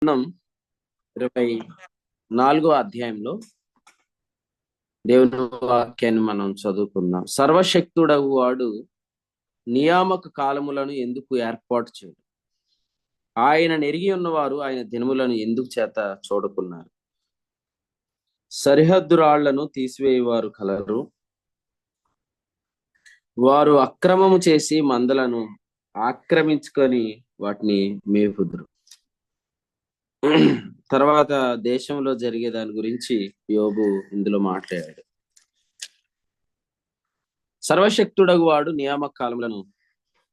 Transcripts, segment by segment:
గ్రంథం 24వ అధ్యాయంలో దేవుని వాక్యాన్ని మనం చదువుకుందాం. సర్వశక్తుడగు వాడు నియామక కాలములను ఎందుకు ఏర్పాటు చేయడు? ఆయన నెరిగి ఉన్నవారు ఆయన దినములను ఎందుకు చేత చూడకున్నారు? సరిహద్దు రాళ్లను తీసివేయవారు కలరు, వారు అక్రమము చేసి మందలను ఆక్రమించుకొని వాటిని మేపుదురు. తర్వాత దేశంలో జరిగే దాని గురించి యోబు ఇందులో మాట్లాడాడు. సర్వశక్తుడగు వాడు నియామక కాలములను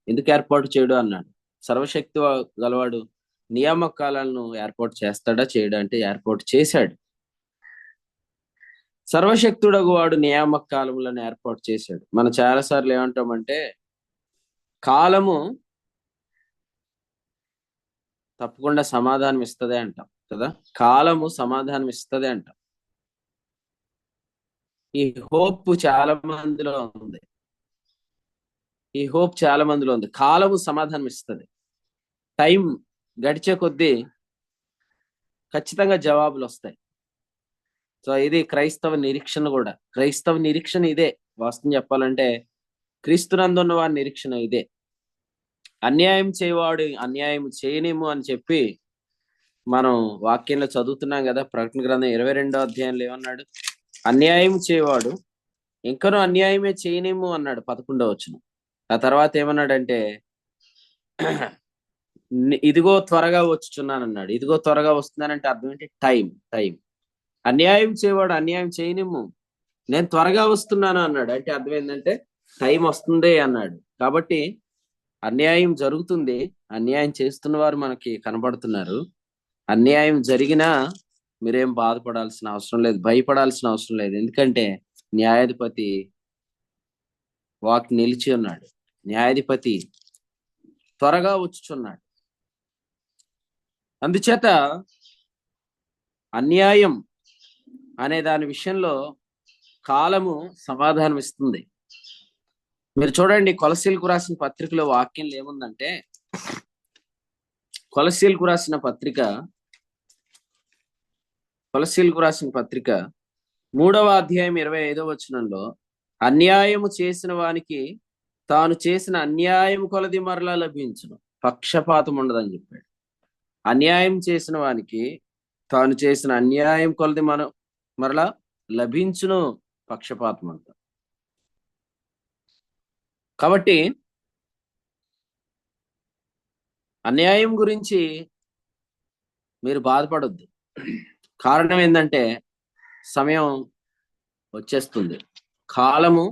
ఎందుకు ఏర్పాటు చేయడు అన్నాడు. సర్వశక్తి గలవాడు నియామక కాలాలను ఏర్పాటు చేస్తాడా చేయడా అంటే ఏర్పాటు చేశాడు. సర్వశక్తుడగు వాడు నియామక కాలములను ఏర్పాటు చేశాడు. మనం చాలాసార్లు ఏమంటామంటే కాలము తప్పకుండా సమాధానం ఇస్తదే అంటాం కదా. కాలము సమాధానం ఇస్తదే అంటాం. ఈ హోప్ చాలా మందిలో ఉంది. కాలము సమాధానం ఇస్తుంది. టైం గడిచే కొద్దీ ఖచ్చితంగా జవాబులు వస్తాయి. సో ఇది క్రైస్తవ నిరీక్షణ కూడా. క్రైస్తవ నిరీక్షణ ఇదే. వాస్తవం చెప్పాలంటే క్రీస్తునందున్న వారి నిరీక్షణ ఇదే. అన్యాయం చేయవాడు అన్యాయం చేయనేమో అని చెప్పి మనం వాక్యంలో చదువుతున్నాం కదా. ప్రకటన గ్రంథం 22వ అధ్యాయంలో ఏమన్నాడు? అన్యాయం చేయవాడు ఇంకనూ అన్యాయమే చేయనేమో అన్నాడు 11వ వచనం. ఆ తర్వాత ఏమన్నాడంటే ఇదిగో త్వరగా వచ్చుచున్నాను అన్నాడు. ఇదిగో త్వరగా వస్తున్నానంటే అర్థం ఏంటి? టైం. అన్యాయం చేయవాడు అన్యాయం చేయనేమో, నేను త్వరగా వస్తున్నాను అన్నాడు. అంటే అర్థం ఏంటంటే టైం వస్తుంది అన్నాడు. కాబట్టి అన్యాయం జరుగుతుంది. అన్యాయం చేస్తున్న వారు మనకి కనబడుతున్నారు. అన్యాయం జరిగినా మీరేం బాధపడాల్సిన అవసరం లేదు, భయపడాల్సిన అవసరం లేదు. ఎందుకంటే న్యాయాధిపతి వాక్ నిలిచి ఉన్నాడు. న్యాయాధిపతి త్వరగా వచ్చుచున్నాడు. అందుచేత అన్యాయం అనే దాని విషయంలో కాలము సమాధానం ఇస్తుంది. మీరు చూడండి, కొలసీలకు రాసిన పత్రికలో వాక్యంలో ఏముందంటే, కొలసీలకు రాసిన పత్రిక 3వ అధ్యాయం 25వ వచనంలో అన్యాయము చేసిన వానికి తాను చేసిన అన్యాయం కొలది మరలా లభించును, పక్షపాతం ఉండదని చెప్పాడు. అన్యాయం చేసిన వానికి తాను చేసిన అన్యాయం కొలది మరలా లభించును, పక్షపాతం అంట. కాబట్టి అన్యాయం గురించి మీరు బాధపడొద్దు. కారణం ఏంటంటే సమయం వచ్చేస్తుంది. కాలము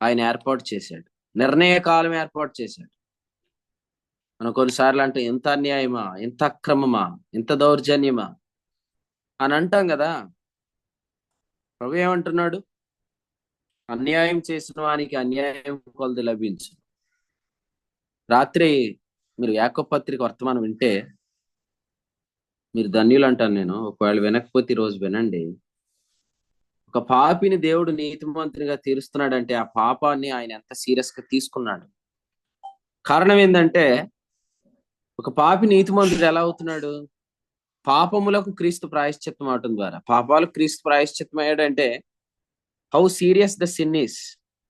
ఆయన ఏర్పాటు చేశాడు. నిర్ణయ కాలం ఏర్పాటు చేశాడు. మనం కొన్నిసార్లు అంటే ఎంత అన్యాయమా, ఎంత అక్రమమా, ఎంత దౌర్జన్యమా అని అంటాం కదా. ప్రభు ఏమంటున్నాడు? అన్యాయం చేసిన వానికి అన్యాయం కొలది లభించు. రాత్రి మీరు యాకోబు పత్రిక వర్తమానం వింటే మీరు ధన్యులు అంటాను నేను. ఒకవేళ వినకపోతే ఈరోజు వినండి. ఒక పాపిని దేవుడు నీతిమంతునిగా తీరుస్తున్నాడంటే ఆ పాపాన్ని ఆయన ఎంత సీరియస్ గా తీసుకున్నాడు. కారణం ఏంటంటే ఒక పాపి నీతిమంతుడు ఎలా అవుతున్నాడు? పాపములకు క్రీస్తు ప్రాయశ్చిత్తం అవటం ద్వారా. పాపాలకు క్రీస్తు ప్రాయశ్చిత్తం అయ్యాడంటే how serious the sin is.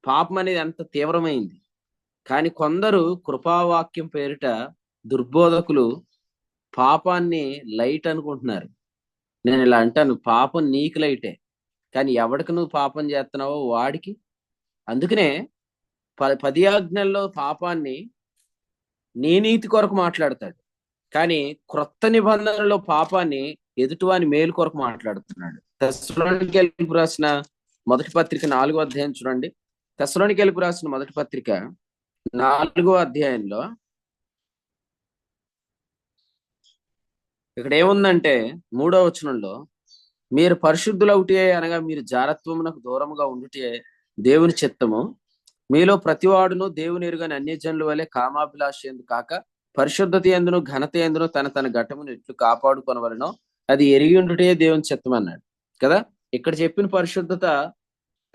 పాపం అనేది ఎంత తీవ్రమైంది. కానీ కొందరు కృపావాక్యం పేరిట దుర్బోధకులు పాపాన్ని లైట్ అనుకుంటున్నారు. నేను ఇలా అంటాను, పాపం నీకు లైటే, కానీ ఎవడికి నువ్వు పాపం చేస్తున్నావో వాడికి. అందుకనే 10 ఆజ్ఞల్లో పాపాన్ని నీ నీతి కొరకు మాట్లాడతాడు, కానీ క్రొత్త నిబంధనలో పాపాన్ని ఎదుటివాని మేలు కొరకు మాట్లాడుతున్నాడు. తెస్సలోనికీయులకు రాసిన మొదటి పత్రిక 4వ అధ్యాయం చూడండి. తెస్సలోనికీయులకు రాసిన మొదటి పత్రిక 4వ అధ్యాయంలో ఇక్కడ ఏముందంటే 3వ వచనంలో మీరు పరిశుద్ధులవుటే అనగా మీరు జారత్వమునకు దూరముగా ఉండుటే దేవుని చిత్తము. మీలో ప్రతివాడును దేవుని ఎరుగని అన్యజనుల వలె కామాభిలాష ఎందు కాక పరిశుద్ధత ఎందును ఘనత ఎందును తన ఘటమును ఎట్లు కాపాడుకొనవలనో అది ఎరిగి ఉండుటే దేవుని చిత్తం అన్నాడు కదా. ఇక్కడ చెప్పిన పరిశుద్ధత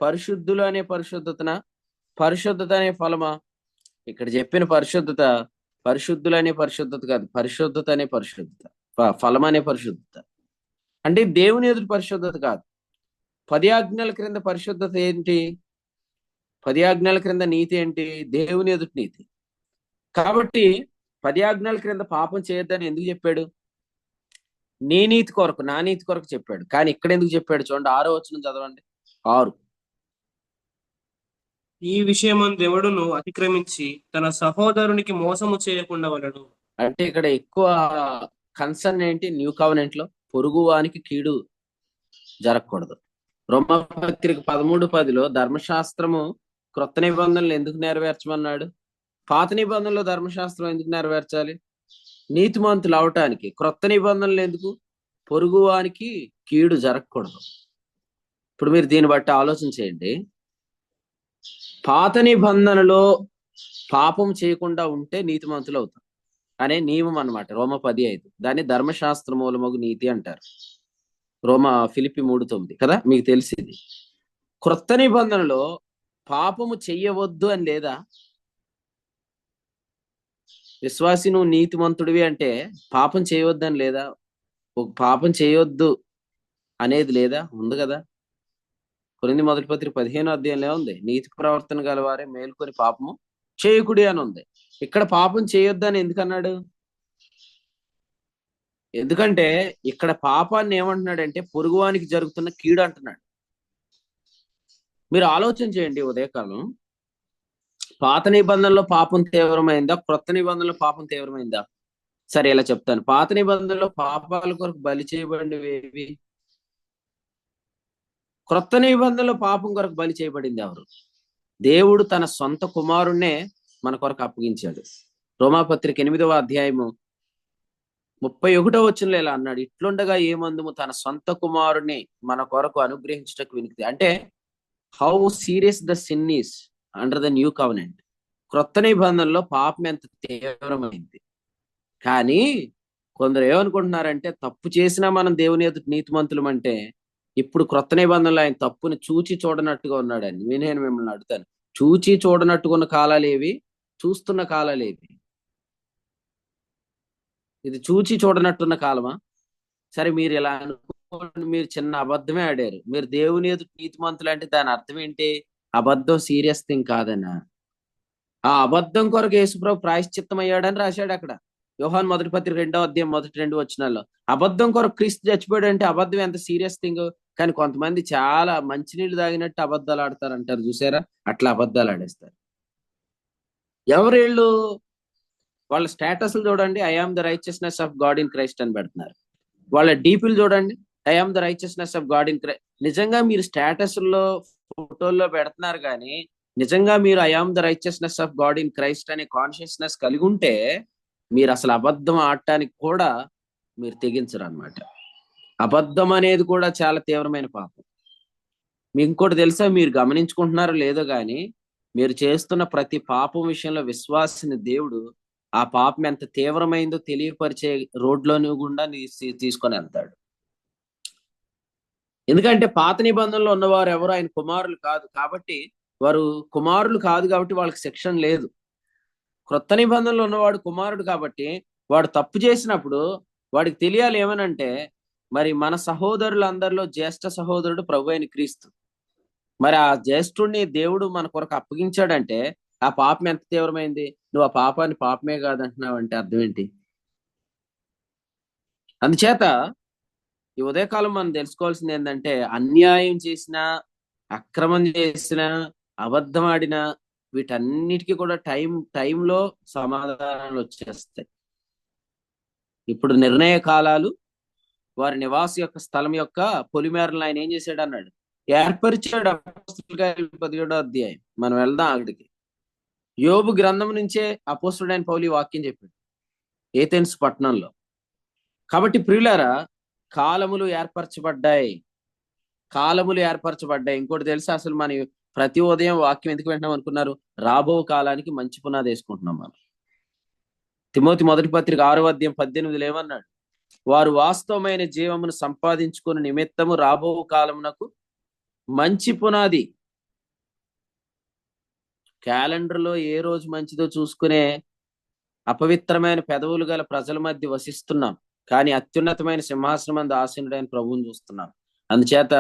పరిశుద్ధులు అనే పరిశుద్ధత అనే ఫలమా? ఇక్కడ చెప్పిన పరిశుద్ధత పరిశుద్ధులు అనే పరిశుద్ధత కాదు, పరిశుద్ధత అనే పరిశుద్ధత. ఫలం అనే పరిశుద్ధత. అంటే దేవుని ఎదుటి పరిశుద్ధత కాదు. 10 ఆజ్ఞల క్రింద పరిశుద్ధత ఏంటి? 10 ఆజ్ఞల క్రింద నీతి ఏంటి? దేవుని ఎదుటి నీతి. కాబట్టి 10 ఆజ్ఞల క్రింద పాపం చేయొద్దని ఎందుకు చెప్పాడు? నీ నీతి కొరకు, నా నీతి కొరకు చెప్పాడు. కానీ ఇక్కడ ఎందుకు చెప్పాడు చూడండి, 6వ వచనం చదవండి. 6. ఈ విషయమందు ఎవడును అతిక్రమించి తన సహోదరునికి మోసము చేయకుండా వలడు. అంటే ఇక్కడ ఎక్కువ కన్సర్న్ ఏంటి? న్యూ కవెనెంట్ లో పొరుగు వానికి కీడు జరగకూడదు. రోమపత్రిక 13:10లో ధర్మశాస్త్రము క్రొత్త నిబంధనలు ఎందుకు నెరవేర్చమన్నాడు? పాత నిబంధనలో ధర్మశాస్త్రం ఎందుకు నెరవేర్చాలి? నీతిమంతులు అవటానికి. క్రొత్త నిబంధనలు ఎందుకు? పొరుగు వానికి కీడు జరగకూడదు. ఇప్పుడు మీరు దీన్ని బట్టి ఆలోచన చేయండి. పాత నిబంధనలో పాపం చేయకుండా ఉంటే నీతిమంతులు అవుతాం అనే నియమం అన్నమాట. రోమ 10:5. దాన్ని ధర్మశాస్త్ర మూలమగు నీతి అంటారు. ఫిలిప్పి 3:9 కదా, మీకు తెలిసింది. క్రొత్త నిబంధనలో పాపము చెయ్యవద్దు అని లేదా? విశ్వాసి నువ్వు నీతిమంతుడివి అంటే పాపం చేయవద్దని లేదా? ఒక పాపం చేయొద్దు అనేది లేదా? ఉంది కదా. కొరింథీ మొదటి పత్రిక 15వ అధ్యాయంలో ఉంది, నీతి ప్రవర్తన గల వారే మేల్కొని పాపము చేయకుడి అని ఉంది. ఇక్కడ పాపం చేయొద్దు అని ఎందుకన్నాడు? ఎందుకంటే ఇక్కడ పాపాన్ని ఏమంటున్నాడంటే పొరుగువానికి జరుగుతున్న కీడు అంటున్నాడు. మీరు ఆలోచన చేయండి. ఉదయకాలం పాత నిబంధనలో పాపం తీవ్రమైందా, క్రొత్త నిబంధనలో పాపం తీవ్రమైందా? సరే, ఇలా చెప్తాను. పాత నిబంధనలో పాపాల కొరకు బలి చేయబడినవి. క్రొత్త నిబంధనలో పాపం కొరకు బలి చేయబడింది ఎవరు? దేవుడు తన సొంత కుమారుణ్ణే మన కొరకు అప్పగించాడు. రోమాపత్రిక 8వ అధ్యాయము 31వ వచనంలో ఇలా అన్నాడు, ఇట్లుండగా ఏమందుము తన సొంత కుమారుణ్ణి మన కొరకు అనుగ్రహించటకు వినికిది. అంటే how serious the sin is under the new covenant. క్రొత్త నిబంధనలో పాపం ఎంత తీవ్రమైంది. కానీ కొందరు ఏమనుకుంటున్నారంటే తప్పు చేసినా మనం దేవుని ఎదుట నీతిమంతులం అంటే ఇప్పుడు క్రొత్త నిబంధనలు ఆయన తప్పుని చూచి చూడనట్టుగా ఉన్నాడని. నేను మిమ్మల్ని అడుగుతాను, చూచి చూడనట్టుకున్న కాలాలు ఏవి? చూస్తున్న కాలాలు ఏవి? ఇది చూచి చూడనట్టున్న కాలమా? సరే, మీరు ఇలా అనుకోండి, మీరు చిన్న అబద్ధమే ఆడారు, మీరు దేవుని ఎదుట నీతిమంతులు అంటే దాని అర్థం ఏంటి? అబద్ధం సీరియస్ థింగ్ కాదన్నా. ఆ అబద్ధం కొరకు యేసుప్రభు ప్రాయశ్చిత్తం అయ్యాడని రాశాడు అక్కడ. యోహాను మొదటి పత్రిక 2వ అధ్యాయం మొదటి 2 వచనాల్లో అబద్ధం కొరకు క్రీస్తు చచ్చిపోయాడు అంటే అబద్ధం ఎంత సీరియస్ థింగ్. కానీ కొంతమంది చాలా మంచినీళ్ళు తాగినట్టు అబద్ధాలు ఆడతారు అంటారు చూసారా, అట్లా అబద్ధాలు ఆడేస్తారు. ఎవరేళ్ళు? వాళ్ళ స్టేటస్లు చూడండి, I am the righteousness of God in Christ అని పెడుతున్నారు. వాళ్ళ డీపీలు చూడండి, I am the righteousness of God in Christ. నిజంగా మీరు స్టేటస్లో ఫోటోల్లో పెడుతున్నారు కానీ నిజంగా మీరు I am the righteousness of God in Christ అనే కాన్షియస్నెస్ కలిగి ఉంటే మీరు అసలు అబద్ధం ఆడటానికి కూడా మీరు తెగించరు అనమాట. అబద్ధం అనేది కూడా చాలా తీవ్రమైన పాపం. మీకు ఇంకోటి తెలుసా, మీరు గమనించుకుంటున్నారో లేదో కానీ మీరు చేస్తున్న ప్రతి పాపం విషయంలో విశ్వాసిని దేవుడు ఆ పాపం ఎంత తీవ్రమైందో తెలియపరిచే రోడ్లోని గుండా తీసుకొని వెళ్తాడు. ఎందుకంటే పాత నిబంధనలో ఉన్నవారు ఎవరు ఆయన కుమారులు కాదు కాబట్టి, వారు కుమారులు కాదు కాబట్టి వాళ్ళకి శిక్షణ లేదు. క్రొత్త నిబంధనలో ఉన్నవాడు కుమారుడు కాబట్టి వాడు తప్పు చేసినప్పుడు వాడికి తెలియాలి ఏమనంటే, మరి మన సహోదరులందరిలో జ్యేష్ఠ సహోదరుడు ప్రభు అయిన క్రీస్తు. మరి ఆ జ్యేష్ఠుడిని దేవుడు మన కొరకు అప్పగించాడంటే ఆ పాపం ఎంత తీవ్రమైంది. నువ్వు ఆ పాపాన్ని పాపమే కాదంటున్నావు అంటే అర్థం ఏంటి? అందుచేత ఈ ఉదయకాలం మనం తెలుసుకోవాల్సింది ఏంటంటే, అన్యాయం చేసిన, అక్రమం చేసిన, అబద్ధం ఆడిన వీటన్నిటికీ కూడా టైంలో సమాధానాలు వచ్చేస్తాయి. ఇప్పుడు నిర్ణయ కాలాలు. వారి నివాస యొక్క స్థలం యొక్క పొలిమేరలు ఆయన ఏం చేశాడు అన్నాడు, ఏర్పరిచాడు. అపోస్తలుల కార్యాలు 17వ అధ్యాయం మనం వెళ్దాం అక్కడికి. యోబు గ్రంథం నుంచే అపోస్తలుడైన పౌలు వాక్యం చెప్పాడు ఏథెన్స్ పట్టణంలో. కాబట్టి ప్రియులారా, కాలములు ఏర్పరచబడ్డాయి. కాలములు ఏర్పరచబడ్డాయి. ఇంకోటి తెలుసా, అసలు మన ప్రతి ఉదయం వాక్యం ఎందుకు వింటాం అనుకున్నారు? రాబో కాలానికి మంచి పునాది వేసుకుంటున్నాం మనం. తిమోతి మొదటి పత్రిక 6వ అధ్యాయం 18లో ఏమన్నాడు? వారు వాస్తవమైన జీవమును సంపాదించుకున్న నిమిత్తము రాబో కాలమునకు మంచి పునాది. క్యాలెండర్లో ఏ రోజు మంచిదో చూసుకునే అపవిత్రమైన పెదవులు గల ప్రజల మధ్య వసిస్తున్నాం. కానీ అత్యున్నతమైన సింహాసనం మంది ఆసీనుడైన ప్రభువుని చూస్తున్నాం. అందుచేత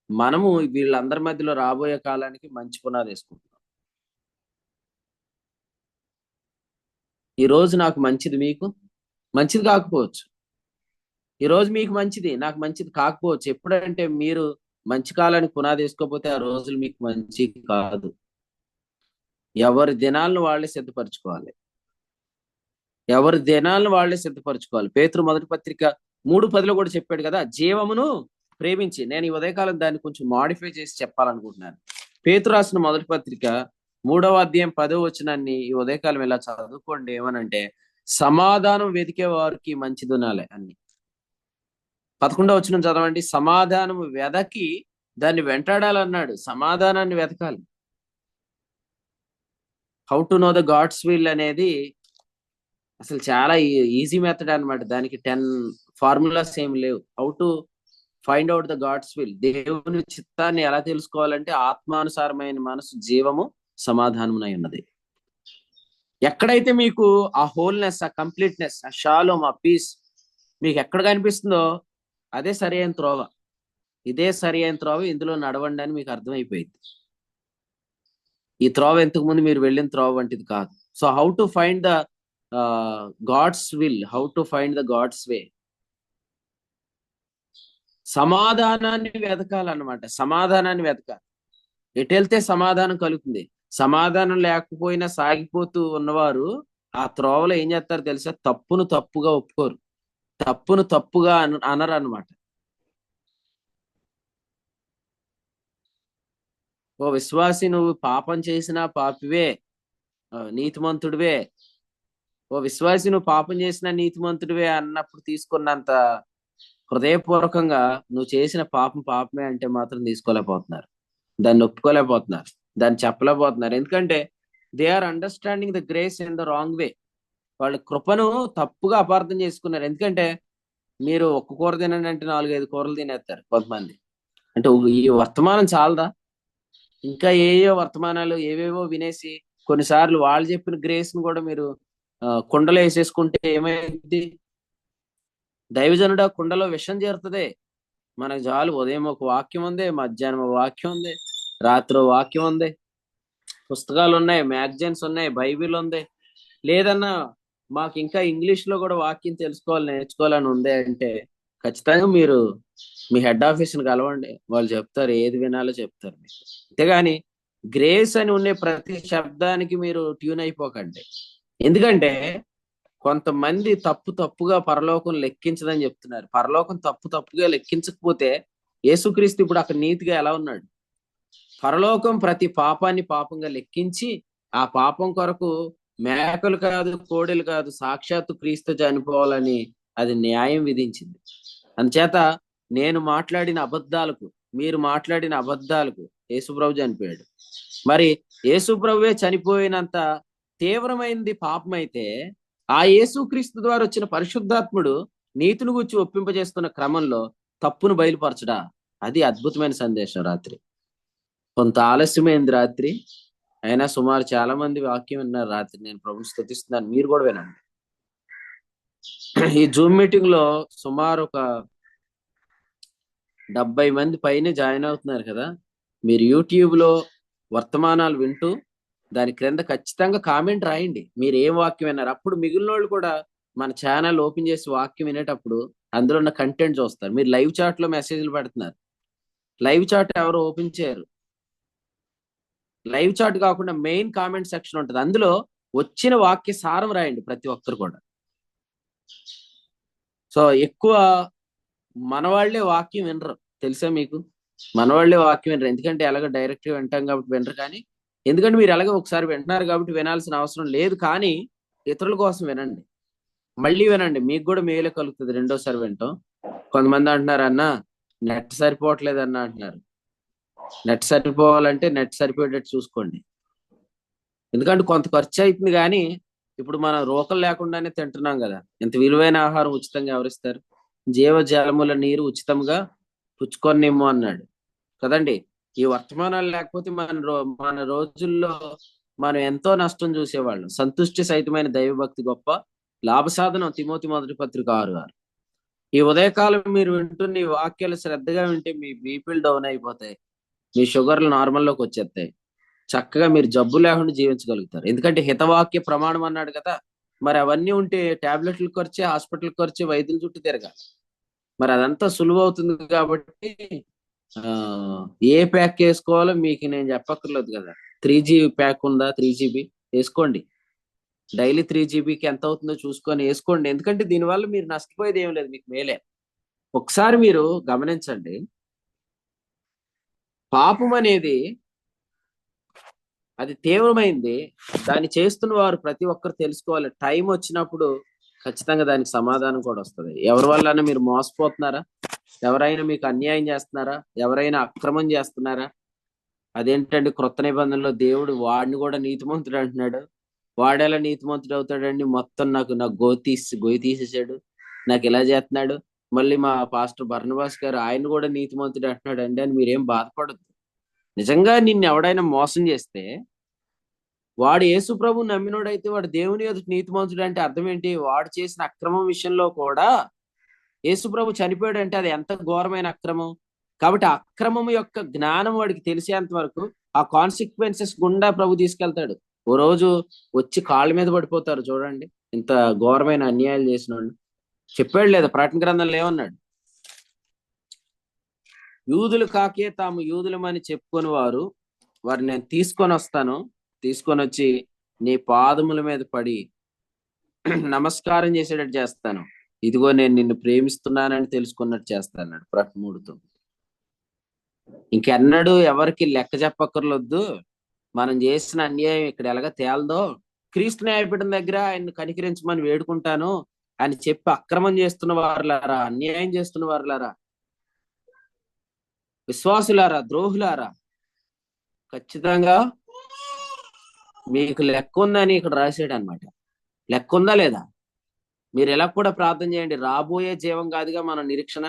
మనము వీళ్ళందరి మధ్యలో రాబోయే కాలానికి మంచి పునాది వేసుకుంటున్నాం. ఈ రోజు నాకు మంచిది, మీకు మంచిది కాకపోవచ్చు. ఈ రోజు మీకు మంచిది, నాకు మంచిది కాకపోవచ్చు. ఎప్పుడంటే మీరు మంచి కాలానికి పునాది వేసుకోకపోతే ఆ రోజులు మీకు మంచి కాదు. ఎవరి దినాలను వాళ్ళే సిద్ధపరచుకోవాలి. ఎవరి దినాలను వాళ్ళే సిద్ధపరచుకోవాలి. పేతురు మొదటి పత్రిక 3:10 కూడా చెప్పాడు కదా, జీవమును ప్రేమించి. నేను ఈ ఉదయకాలం దాన్ని కొంచెం మాడిఫై చేసి చెప్పాలనుకుంటున్నాను. పేతురు రాసిన మొదటి పత్రిక 3వ అధ్యాయం 10వ వచనాన్ని ఈ ఉదయకాలం ఇలా చదువుకోండి. ఏమనంటే, సమాధానం వెతికే వారికి మంచి దినాలే అన్ని. 11వ వచనం చదవండి. సమాధానం వెదకి దాన్ని వెంటాడాలన్నాడు. సమాధానాన్ని వెతకాలి. How to know the God's will అనేది అసలు చాలా ఈజీ మెథడ్ అన్నమాట. దానికి 10 ఫార్ములాస్ ఏమి లేవు. How to find out the God's will, దేవుని చిత్తాన్ని ఎలా తెలుసుకోవాలంటే, ఆత్మానుసారమైన మనసు జీవము సమాధానమునై ఉన్నది. ఎక్కడైతే మీకు ఆ హోల్నెస్, ఆ కంప్లీట్నెస్, ఆ షాలోమ్, ఆ పీస్ మీకు ఎక్కడ కనిపిస్తుందో అదే సరి అయిన త్రోవ. ఇదే సరి అయిన త్రోవ, ఇందులో నడవండి అని మీకు అర్థమైపోయింది. ఈ త్రోవ ఇంతకు ముందు మీరు వెళ్ళిన త్రోవ వంటిది కాదు. So how to find the God's will, how to find the God's way. సమాధానాన్ని వెతకాలన్నమాట. సమాధానాన్ని వెతకాలి. ఎటు వెళ్తే సమాధానం కలుగుతుంది. సమాధానం లేకపోయినా సాగిపోతూ ఉన్నవారు ఆ త్రోవలో ఏం చేస్తారు తెలుసా? తప్పును తప్పుగా ఒప్పుకోరు, తప్పును తప్పుగా అనరు అనమాట. ఓ విశ్వాసి, నువ్వు పాపం చేసినా పాపివే, నీతిమంతుడివే. ఓ విశ్వాసి, నువ్వు పాపం చేసినా నీతిమంతుడివే అన్నప్పుడు తీసుకున్నంత హృదయపూర్వకంగా నువ్వు చేసిన పాపం పాపమే అంటే మాత్రం తీసుకోలేకపోతున్నారు. దాన్ని ఒప్పుకోలేకపోతున్నారు, దాన్ని చెప్పలేకపోతున్నారు. ఎందుకంటే they are understanding the grace in the wrong way. వాళ్ళు కృపను తప్పుగా అపార్థం చేసుకున్నారు. ఎందుకంటే మీరు ఒక్క కూర తినండి అంటే 4-5 కూరలు తినేస్తారు కొంతమంది. అంటే ఈ వర్తమానం చాలదా? ఇంకా ఏయో వర్తమానాలు ఏవేవో వినేసి కొన్నిసార్లు వాళ్ళు చెప్పిన గ్రేస్ ను కూడా మీరు కుండలో వేసేసుకుంటే ఏమైంది? దైవజనుడా, కుండలో విషం చేరుతుంది. మనకు చాలు, ఉదయం ఒక వాక్యం ఉంది, మధ్యాహ్నం ఒక వాక్యం ఉంది, రాత్రి వాక్యం ఉంది, పుస్తకాలు ఉన్నాయి, మ్యాగజైన్స్ ఉన్నాయి, బైబిల్ ఉంది. లేదన్నా మాకు ఇంకా ఇంగ్లీష్ లో కూడా వాక్యం తెలుసుకోవాలి, నేర్చుకోవాలని ఉంది అంటే ఖచ్చితంగా మీరు మీ హెడ్ ఆఫీస్ని కలవండి. వాళ్ళు చెప్తారు, ఏది వినాలో చెప్తారు మీకు. అంతేగాని గ్రేస్ అని ఉండే ప్రతి శబ్దానికి మీరు ట్యూన్ అయిపోకండి. ఎందుకంటే కొంతమంది తప్పుగా పరలోకం లెక్కించదని చెప్తున్నారు. పరలోకం తప్పుగా లెక్కించకపోతే యేసుక్రీస్తు ఇప్పుడు అక్కడ నీతిగా ఎలా ఉన్నాడు? పరలోకం ప్రతి పాపాన్ని పాపంగా లెక్కించి ఆ పాపం కొరకు మేకలు కాదు, కోడెలు కాదు, సాక్షాత్తు క్రీస్తు చనిపోవాలని అది న్యాయం విధించింది. అందుచేత నేను మాట్లాడిన అబద్ధాలకు, మీరు మాట్లాడిన అబద్ధాలకు యేసుప్రభు చనిపోయాడు. మరి యేసుప్రభువే చనిపోయినంత తీవ్రమైనది పాపం అయితే, ఆ యేసుక్రీస్తు ద్వారా వచ్చిన పరిశుద్ధాత్ముడు నీతిని గురించి ఒప్పింపజేస్తున్న క్రమంలో తప్పును బయలుపరచడా, అది అద్భుతమైన సందేశం. రాత్రి కొంత ఆలస్యమైంది, రాత్రి అయినా సుమారు చాలా మంది వాక్యం విన్నారు రాత్రి. నేను ప్రభుని స్తుతిస్తున్నాను, మీరు కూడా వినండి. ఈ జూమ్ మీటింగ్ లో సుమారు ఒక 70 మంది పైనే జాయిన్ అవుతున్నారు కదా. మీరు యూట్యూబ్ లో వర్తమానాలు వింటూ దాని క్రింద ఖచ్చితంగా కామెంట్ రాయండి, మీరు ఏం వాక్యం విన్నారు. అప్పుడు మిగిలిన వాళ్ళు కూడా మన ఛానల్ ఓపెన్ చేసి వాక్యం వినేటప్పుడు అందులో ఉన్న కంటెంట్ చూస్తారు. మీరు లైవ్ చాట్ లో మెసేజ్లు పెడుతున్నారు, లైవ్ చాట్ ఎవరు ఓపెన్ చేయరు. లైవ్ చాట్ కాకుండా మెయిన్ కామెంట్ సెక్షన్ ఉంటుంది, అందులో వచ్చిన వాక్య సారం రాయండి ప్రతి ఒక్కరు కూడా. సో ఎక్కువ మనవాళ్లే వాక్యం వినరు, తెలుసా మీకు? మనవాళ్లే వాక్యం వినరు. ఎందుకంటే ఎలాగో డైరెక్ట్ గా వింటాం కాబట్టి వినరు. కానీ ఎందుకంటే మీరు ఎలాగో ఒకసారి వింటున్నారు కాబట్టి వినాల్సిన అవసరం లేదు. కానీ ఇతరుల కోసం వినండి, మళ్ళీ వినండి, మీకు కూడా మేలు కలుగుతుంది రెండోసారి వింటాం. కొంతమంది అంటున్నారు, అన్న నెట్ సరిపోవట్లేదు అన్న అంటున్నారు. నెట్ సరిపోవాలంటే నెట్ సరిపోయేటట్టు చూసుకోండి. ఎందుకంటే కొంత ఖర్చు అవుతుంది, కానీ ఇప్పుడు మనం రోకలు లేకుండానే తింటున్నాం కదా. ఇంత విలువైన ఆహారం ఉచితంగా ఎవరిస్తారు? జీవజలముల నీరు ఉచితంగా పుచ్చుకొనిమ్ము అన్నాడు కదండి. ఈ వర్తమానాలు లేకపోతే మన రోజుల్లో మనం ఎంతో నష్టం చూసేవాళ్ళం. సంతుష్టి సహితమైన దైవభక్తి గొప్ప లాభ సాధనం, తిమోతి మొదటి పత్రిక 6:6. ఈ ఉదయకాలం మీరు వింటున్న ఈ వాక్యాలు శ్రద్ధగా వింటే మీ బీపీలు డౌన్ అయిపోతాయి, మీ షుగర్లు నార్మల్లోకి వచ్చేస్తాయి, చక్కగా మీరు జబ్బు లేకుండా జీవించగలుగుతారు. ఎందుకంటే హితవాక్య ప్రమాణం అన్నాడు కదా. మరి అవన్నీ ఉంటే టాబ్లెట్లు ఖర్చు, హాస్పిటల్ ఖర్చు, వైద్యుల చుట్టూ తిరగాలి. మరి అదంతా సులువు అవుతుంది కాబట్టి ఆ ఏ ప్యాక్ వేసుకోవాలో మీకు నేను చెప్పక్కర్లేదు కదా. 3 GB ప్యాక్ ఉందా, 3 GB వేసుకోండి. డైలీ 3 GBకి ఎంత అవుతుందో చూసుకొని వేసుకోండి. ఎందుకంటే దీనివల్ల మీరు నష్టపోయేది ఏం లేదు, మీకు మేలే. ఒకసారి మీరు గమనించండి, పాపం అనేది అది తీవ్రమైంది. దాన్ని చేస్తున్న వారు ప్రతి ఒక్కరు తెలుసుకోవాలి. టైం వచ్చినప్పుడు ఖచ్చితంగా దానికి సమాధానం కూడా వస్తుంది. ఎవరి వల్ల మీరు మోసపోతున్నారా, ఎవరైనా మీకు అన్యాయం చేస్తున్నారా, ఎవరైనా అక్రమం చేస్తున్నారా? అదేంటండి, క్రొత్త నిబంధనలో దేవుడు వాడిని కూడా నీతిమంతుడు అంటున్నాడు. వాడేలా నీతిమంతుడు అవుతాడండి? మొత్తం నాకు గొయ్యి తీసేసాడు, నాకు ఇలా చేస్తున్నాడు. మళ్ళీ మా పాస్టర్ బర్నబాస్ గారు ఆయన కూడా నీతిమంతుడు అంటున్నాడు అండి అని మీరేం బాధపడద్దు. నిజంగా నిన్ను ఎవడైనా మోసం చేస్తే, వాడు యేసు ప్రభు నమ్మినోడైతే వాడు దేవుని ఎదుట నీతిమంతుడు అంటే అర్థం ఏంటి? వాడు చేసిన అక్రమం విషయంలో కూడా యేసు ప్రభు చనిపోయాడు అంటే అది ఎంత ఘోరమైన అక్రమం. కాబట్టి ఆ అక్రమం యొక్క జ్ఞానం వాడికి తెలిసేంత వరకు ఆ కాన్సిక్వెన్సెస్ గుండా ప్రభు తీసుకెళ్తాడు. ఓ రోజు వచ్చి కాళ్ళ మీద పడిపోతారు చూడండి, ఇంత ఘోరమైన అన్యాయాలు చేసిన వాళ్ళు. చెప్పాడు లేదా ప్రకటన గ్రంథంలో ఏమన్నాడు? యూదులు కాకే తాము యూదులమని చెప్పుకొని వారిని నేను తీసుకొని వచ్చి నీ పాదముల మీద పడి నమస్కారం చేసేటట్టు చేస్తాను. ఇదిగో నేను నిన్ను ప్రేమిస్తున్నానని తెలుసుకున్నట్టు చేస్తాను. ప్రకటన 3:9. ఇంకెన్నడూ ఎవరికి లెక్క చెప్పక్కర్లొద్దు. మనం చేసిన అన్యాయం ఇక్కడ ఎలాగ తేలదో, క్రీస్తు న్యాయపీఠం దగ్గర ఆయన కనికరించమని వేడుకుంటాను అని చెప్పి అక్రమం చేస్తున్న వారులారా, అన్యాయం చేస్తున్న వారులారా, విశ్వాసులారా, ద్రోహులారా, ఖచ్చితంగా మీకు లెక్క ఉందని ఇక్కడ రాసాడు అనమాట. లెక్క ఉందా లేదా? మీరు ఎలా కూడా ప్రార్థన చేయండి. రాబోయే జీవం కాదుగా మన నిరీక్షణ.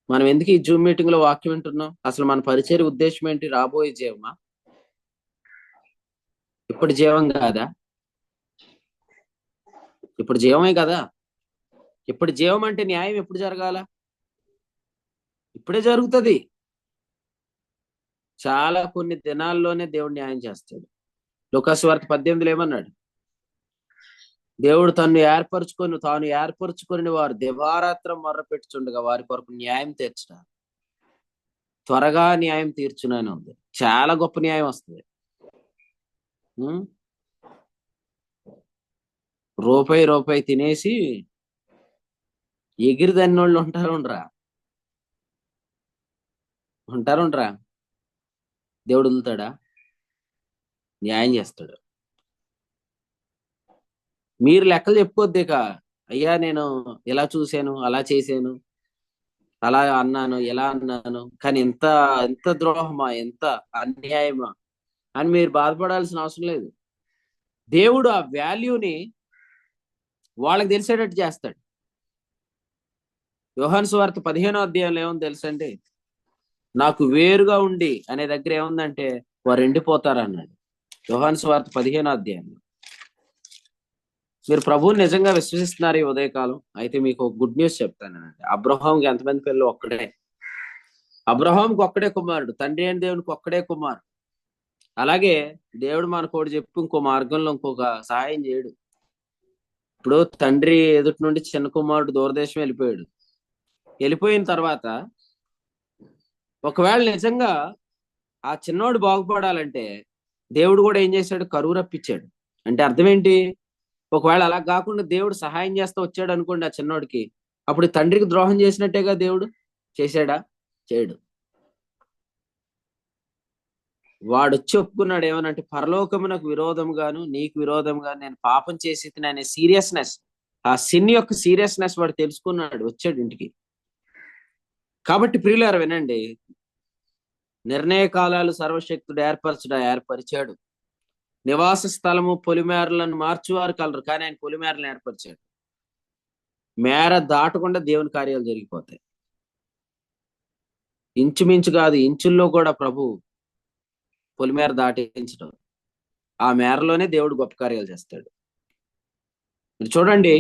మనం ఎందుకు ఈ జూమ్ మీటింగ్ లో వాక్యం వింటున్నాం? అసలు మన పరిచయ ఉద్దేశం ఏంటి? రాబోయే జీవమా? ఇప్పుడు జీవం కాదా? ఇప్పుడు జీవమే కదా. ఇప్పుడు జీవం అంటే న్యాయం ఎప్పుడు జరగాల? ఇప్పుడే జరుగుతుంది. చాలా కొన్ని దినాల్లోనే దేవుడు న్యాయం చేస్తాడు. లూకాసు వార్త 18లో ఏమన్నాడు? దేవుడు తాను ఏర్పరచుకొని వారు దివారాత్రం మొర్రపెట్టుచుండగా వారి కొరకు న్యాయం తీర్చడం, త్వరగా న్యాయం తీర్చునని ఉంది. చాలా గొప్ప న్యాయం వస్తుంది. రూపాయి తినేసి ఎగిరి దన్నోళ్ళు ఉంటారుండ్రా. దేవుడు వదులుతాడా? న్యాయం చేస్తాడు. మీరు లెక్కలు చెప్పుకోద్దేక, అయ్యా నేను ఇలా చూశాను, అలా చేశాను, అలా అన్నాను, ఇలా అన్నాను, కానీ ఎంత ఎంత ద్రోహమా, ఎంత అన్యాయమా అని మీరు బాధపడాల్సిన అవసరం లేదు. దేవుడు ఆ వాల్యూని వాళ్ళకి తెలిసేటట్టు చేస్తాడు. యోహాను సువార్త 15వ అధ్యాయంలో ఏముంది తెలుసండి? నాకు వేరుగా ఉండి అనే దగ్గర ఏముందంటే వారు ఎండిపోతారు అన్నాడు. యోహాను సువార్త 15వ అధ్యాయంలో. మీరు ప్రభువుని నిజంగా విశ్వసిస్తున్నారు ఈ ఉదయకాలం అయితే మీకు గుడ్ న్యూస్ చెప్తానండి. అబ్రహాంకి ఎంతమంది పిల్లలు? ఒక్కడే. అబ్రహాంకి ఒక్కడే కుమారుడు. తండ్రి అయిన దేవునికి ఒక్కడే కుమారుడు. అలాగే దేవుడు మనకోటి చెప్పి ఇంకో మార్గంలో ఇంకొక సహాయం చేయడు. ఇప్పుడు తండ్రి ఎదుటి నుండి చిన్న కుమారుడు దూరదేశం వెళ్ళిపోయిన తర్వాత ఒకవేళ నిజంగా ఆ చిన్నోడు బాగుపడాలంటే దేవుడు కూడా ఏం చేశాడు? కరువు రప్పించాడు. అంటే అర్థం ఏంటి? ఒకవేళ అలా కాకుండా దేవుడు సహాయం చేస్తా వచ్చాడు అనుకోండి ఆ చిన్నోడికి, అప్పుడు తండ్రికి ద్రోహం చేసినట్టేగా. దేవుడు చేశాడా? చేయడు. వాడు వచ్చి ఒప్పుకున్నాడు ఏమనంటే, పరలోకమునకు విరోధంగాను నీకు విరోధంగాను నేను పాపం చేసి అనే సీరియస్నెస్, ఆ సిన్ యొక్క సీరియస్నెస్ వాడు తెలుసుకున్నాడు, వచ్చాడు ఇంటికి. కాబట్టి ప్రియులారా వినండి, నిర్ణయ కాలాలు సర్వశక్తుడు ఏర్పరిచాడు. నివాస స్థలము పొలిమేరలను మార్చువారు కలరు, కానీ ఆయన పొలిమేరలను ఏర్పరిచాడు. మేర దాటకుండా దేవుని కార్యాలు జరిగిపోతాయి. ఇంచుమించు కాదు, ఇంచుల్లో కూడా ప్రభు పొలిమేర దాటించడం, ఆ మేరలోనే దేవుడు గొప్ప కార్యాలు చేస్తాడు. మీరు చూడండి,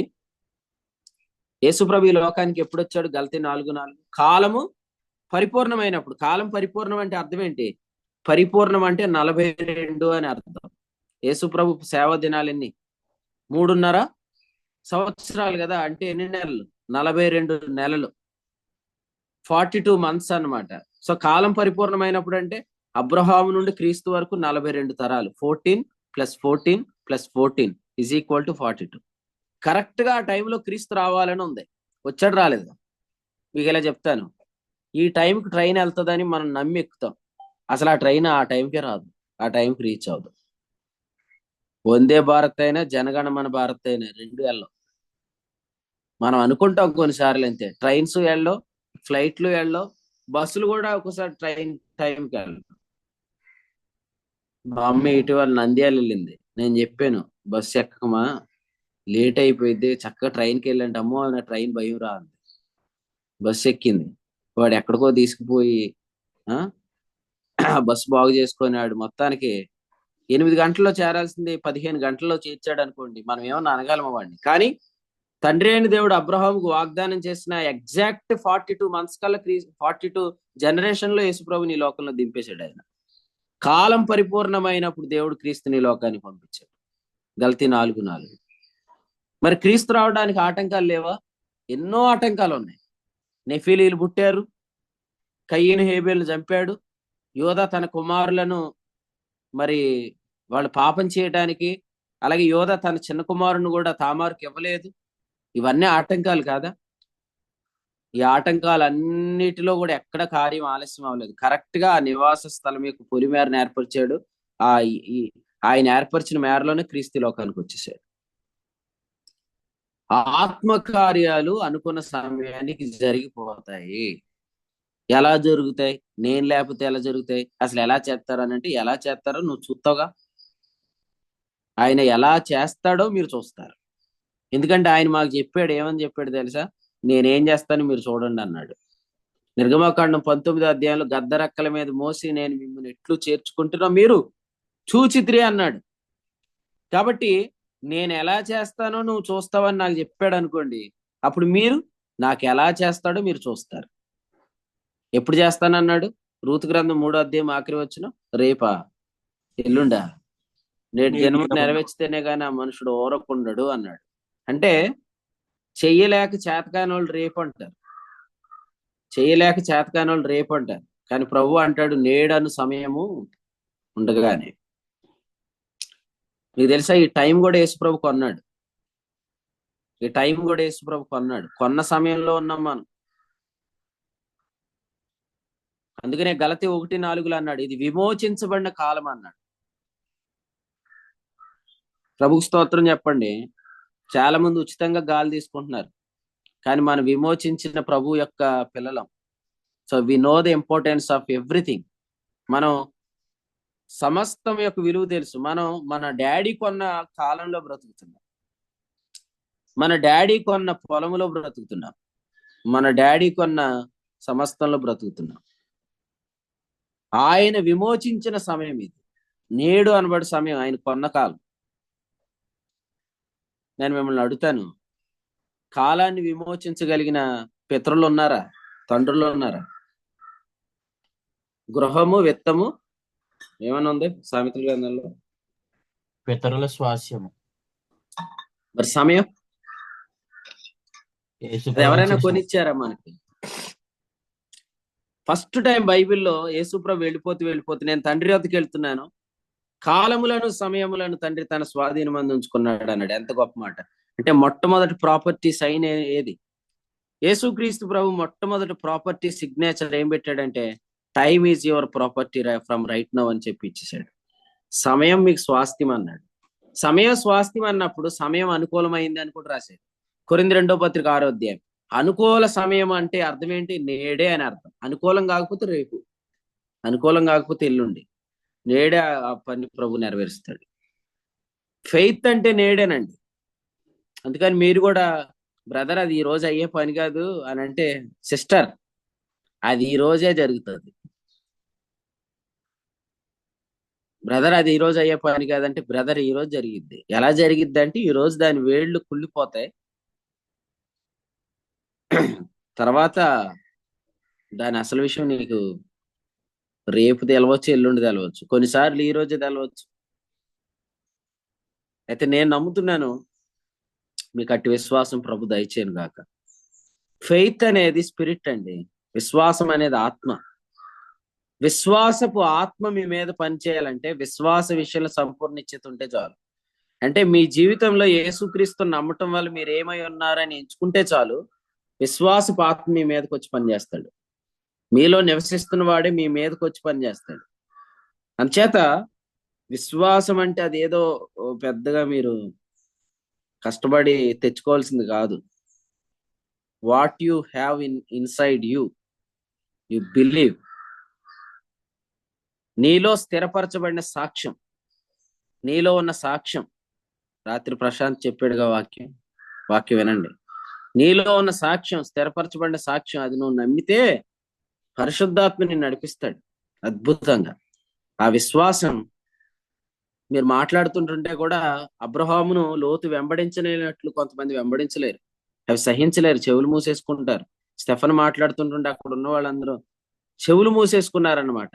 యేసుప్రభు ఈ లోకానికి ఎప్పుడు వచ్చాడు? గలతీ 4:4. కాలము పరిపూర్ణమైనప్పుడు. కాలం పరిపూర్ణం అంటే అర్థం ఏంటి? పరిపూర్ణం అంటే 42 అని అర్థం. యేసుప్రభు సేవ దినాలు ఎన్ని? 3.5 సంవత్సరాలు కదా. అంటే ఎన్ని నెలలు? 42 నెలలు, 42 మంత్స్ అన్నమాట. సో కాలం పరిపూర్ణమైనప్పుడు అంటే అబ్రహాము నుండి క్రీస్తు వరకు 42 తరాలు. 14 + 14 + 14 = 42. కరెక్ట్ గా ఆ టైంలో క్రీస్తు రావాలని ఉంది. వచ్చాడు, రాలేదు? మీకు ఇలా చెప్తాను, ఈ టైంకి ట్రైన్ వెళ్తుందని మనం నమ్మి ఎక్కుతాం. అసలు ఆ ట్రైన్ ఆ టైంకే రాదు, ఆ టైంకి రీచ్ అవ్వదు. వందే భారత్ అయినా జనగణమన భారత్ అయినా రెండు వెళ్ళం. మనం అనుకుంటాం కొన్నిసార్లు అంతే. ట్రైన్స్ వెళ్ళం, ఫ్లైట్లు వెళ్ళం, బస్సులు కూడా ఒకసారి ట్రైన్ టైంకి వెళ్ళం. మా అమ్మ ఇటీవల నంద్యాల వెళ్ళింది. నేను చెప్పాను, బస్సు ఎక్కకమా, లేట్ అయిపోయింది, చక్కగా ట్రైన్కి వెళ్ళండి. అమ్మో నా ట్రైన్ భయం రా అంది. బస్సు ఎక్కింది. వాడు ఎక్కడికో తీసుకుపోయి ఆ బస్సు బాగు చేసుకున్నాడు. మొత్తానికి 8 గంటల్లో చేరాల్సింది 15 గంటల్లో చేర్చాడు అనుకోండి. మనం ఏమన్నా అనగలమా వాడిని? కానీ తండ్రి అయిన దేవుడు అబ్రహాముకు వాగ్దానం చేసిన ఎగ్జాక్ట్ 42 మంత్స్ కల్లా 42 జనరేషన్ లో యేసుప్రభుని ఈ లోకంలో దింపేశాడు ఆయన. కాలం పరిపూర్ణమైనప్పుడు దేవుడు క్రీస్తుని ఈ లోకానికి పంపించాడు. గలతీ 4:4. మరి క్రీస్తు రావడానికి ఆటంకాలు లేవా? ఎన్నో ఆటంకాలు ఉన్నాయి. నెఫీలీలు పుట్టారు, కయ్యను హేబేలు చంపాడు, యోధా తన కుమారులను మరి వాళ్ళు పాపం చేయడానికి, అలాగే యోధా తన చిన్న కుమారుని కూడా తామారుకి ఇవ్వలేదు. ఇవన్నీ ఆటంకాలు కాదా? ఈ ఆటంకాలన్నిటిలో కూడా ఎక్కడ కార్యం ఆలస్యం అవ్వలేదు. కరెక్ట్ గా ఆ నివాస స్థలం యొక్క పొలిమేరను ఏర్పరిచాడు. ఆ ఆయన ఏర్పరిచిన మేరలోనే క్రీస్తు లోకానికి వచ్చేసాడు. ఆత్మ కార్యాలు అనుకున్న సమయానికి జరిగిపోతాయి. ఎలా జరుగుతాయి? నేను లేకపోతే ఎలా జరుగుతాయి? అసలు ఎలా చేస్తారు అని అంటే, ఎలా చేస్తారో నువ్వు చూస్తావుగా. ఆయన ఎలా చేస్తాడో మీరు చూస్తారు. ఎందుకంటే ఆయన మాకు చెప్పాడు. ఏమని చెప్పాడు తెలుసా? నేనేం చేస్తాను మీరు చూడండి అన్నాడు. నిర్గమకాండం 19వ అధ్యాయంలో గద్దరెక్కల మీద మోసి నేను మిమ్మల్ని ఎట్లు చేర్చుకుంటున్నా మీరు చూచిత్రి అన్నాడు. కాబట్టి నేను ఎలా చేస్తానో నువ్వు చూస్తావని నాకు చెప్పాడు అనుకోండి, అప్పుడు మీరు నాకు ఎలా చేస్తాడో మీరు చూస్తారు. ఎప్పుడు చేస్తానన్నాడు? రూతు గ్రంథం 3వ అధ్యాయం ఆఖరి వచనం. రేపా, ఎల్లుండా, నేటి దినము నెరవేర్చితేనే కానీ ఆ మనుషుడు ఓరకుండడు అన్నాడు. అంటే చెయ్యలేక చేతకాని వాళ్ళు రేపు అంటారు, చేయలేక చేతకాని వాళ్ళు రేపు అంటారు. కానీ ప్రభు అంటాడు నేడను సమయము ఉండగానే. నీకు తెలుసా ఈ టైం కూడా యేసుప్రభు కొన్నాడు. ఈ టైం కూడా యేసుప్రభు కొన్నాడు. కొన్న సమయంలో ఉన్నాం మనం. అందుకనే గలతీ 1:4 అన్నాడు, ఇది విమోచించబడిన కాలం అన్నాడు. ప్రభుకు స్తోత్రం చెప్పండి. చాలా మంది ఉచితంగా గాలి తీసుకుంటున్నారు, కానీ మనం విమోచించిన ప్రభు యొక్క పిల్లలం. So we know the importance of everything. మనం సమస్తం యొక్క విలువ తెలుసు. మనం మన డాడీ కొన్న కాలంలో బ్రతుకుతున్నాం, మన డాడీ కొన్న పొలంలో బ్రతుకుతున్నాం, మన డాడీ కొన్న సమస్తంలో బ్రతుకుతున్నాం. ఆయన విమోచించిన సమయం ఇది. నేడు అనబడి సమయం ఆయన కొన్న కాలం. నేను మిమ్మల్ని అడుగుతాను, కాలాన్ని విమోచించగలిగిన పితరులు ఉన్నారా? తండ్రులు ఉన్నారా? గృహము విత్తము ఏమన్నా ఉంది సామెతల గ్రంథంలో? పితరుల స్వాస్యము. మరి సమయం ఎవరైనా కొనిచ్చారా మనకి? ఫస్ట్ టైం బైబిల్లో యేసుప్రభు వెళ్ళిపోతూ నేను తండ్రి వద్దకు వెళ్తున్నాను, కాలములను సమయములను తండ్రి తన స్వాధీనం అందు ఉంచుకున్నాడు అన్నాడు. ఎంత గొప్ప మాట! అంటే మొట్టమొదటి ప్రాపర్టీ సైన్ ఏది? యేసుక్రీస్తు ప్రభు మొట్టమొదటి ప్రాపర్టీ సిగ్నేచర్ ఏం పెట్టాడంటే, time is your property from right now అని చెప్పి ఇచ్చేసాడు. సమయం మీకు స్వాస్థ్యం అన్నాడు. సమయం స్వాస్థ్యం అన్నప్పుడు సమయం అనుకూలమైంది అని కూడా రాశాడు. కొరింథీ 2వ పత్రిక 6వ అధ్యాయం. అనుకూల సమయం అంటే అర్థం ఏంటి? నేడే అని అర్థం. అనుకూలం కాకపోతే రేపు, అనుకూలం కాకపోతే ఎల్లుండి. నేడే ఆ పని ప్రభు నెరవేరుస్తాడు. ఫెయిత్ అంటే నేడేనండి. అందుకని మీరు కూడా బ్రదర్ అది ఈ రోజు అయ్యే పని కాదు అని అంటే, సిస్టర్ అది ఈ రోజే జరుగుతుంది. బ్రదర్ అది ఈ రోజు అయ్యే పని కాదంటే, బ్రదర్ ఈ రోజు జరిగిద్ది. ఎలా జరిగిద్ది అంటే, ఈ రోజు దాని వేళ్ళు కుళ్ళిపోతాయి, తర్వాత దాని అసలు విషయం నీకు రేపు తెలవచ్చు, ఎల్లుండి తెలవచ్చు, కొన్నిసార్లు ఈ రోజే తెలవచ్చు. అయితే నేను నమ్ముతున్నాను మీకు అట్టి విశ్వాసం ప్రభు దయచేయను గాక. ఫెయిత్ అనేది స్పిరిట్ అండి, విశ్వాసం అనేది ఆత్మ. విశ్వాసపు ఆత్మ మీ మీద పనిచేయాలంటే విశ్వాస విషయంలో సంపూర్ణ నిశ్చిత ఉంటే చాలు. అంటే మీ జీవితంలో యేసుక్రీస్తు నమ్మటం వల్ల మీరు ఏమై ఉన్నారని ఎంచుకుంటే చాలు, విశ్వాసపు ఆత్మ మీ మీదకి వచ్చి పనిచేస్తాడు. మీలో నివసిస్తున్న వాడే మీ మీదకి వచ్చి పనిచేస్తాడు. అందుచేత విశ్వాసం అంటే అది ఏదో పెద్దగా మీరు కష్టపడి తెచ్చుకోవాల్సింది కాదు. What you have inside you believe. నీలో స్థిరపరచబడిన సాక్ష్యం, నీలో ఉన్న సాక్ష్యం. రాత్రి ప్రశాంత్ చెప్పాడుగా వాక్యం వినండి. నీలో ఉన్న సాక్ష్యం, స్థిరపరచబడిన సాక్ష్యం, అది నువ్వు నమ్మితే పరిశుద్ధాత్మ నిన్ను నడిపిస్తాడు అద్భుతంగా. ఆ విశ్వాసం మీరు మాట్లాడుతుంటుంటే కూడా అబ్రహామును లోతు వెంబడించలేనట్లు కొంతమంది వెంబడించలేరు, అవి సహించలేరు, చెవులు మూసేసుకుంటారు. స్టెఫన్ మాట్లాడుతుంటుంటే అక్కడ ఉన్న వాళ్ళందరూ చెవులు మూసేసుకున్నారన్నమాట.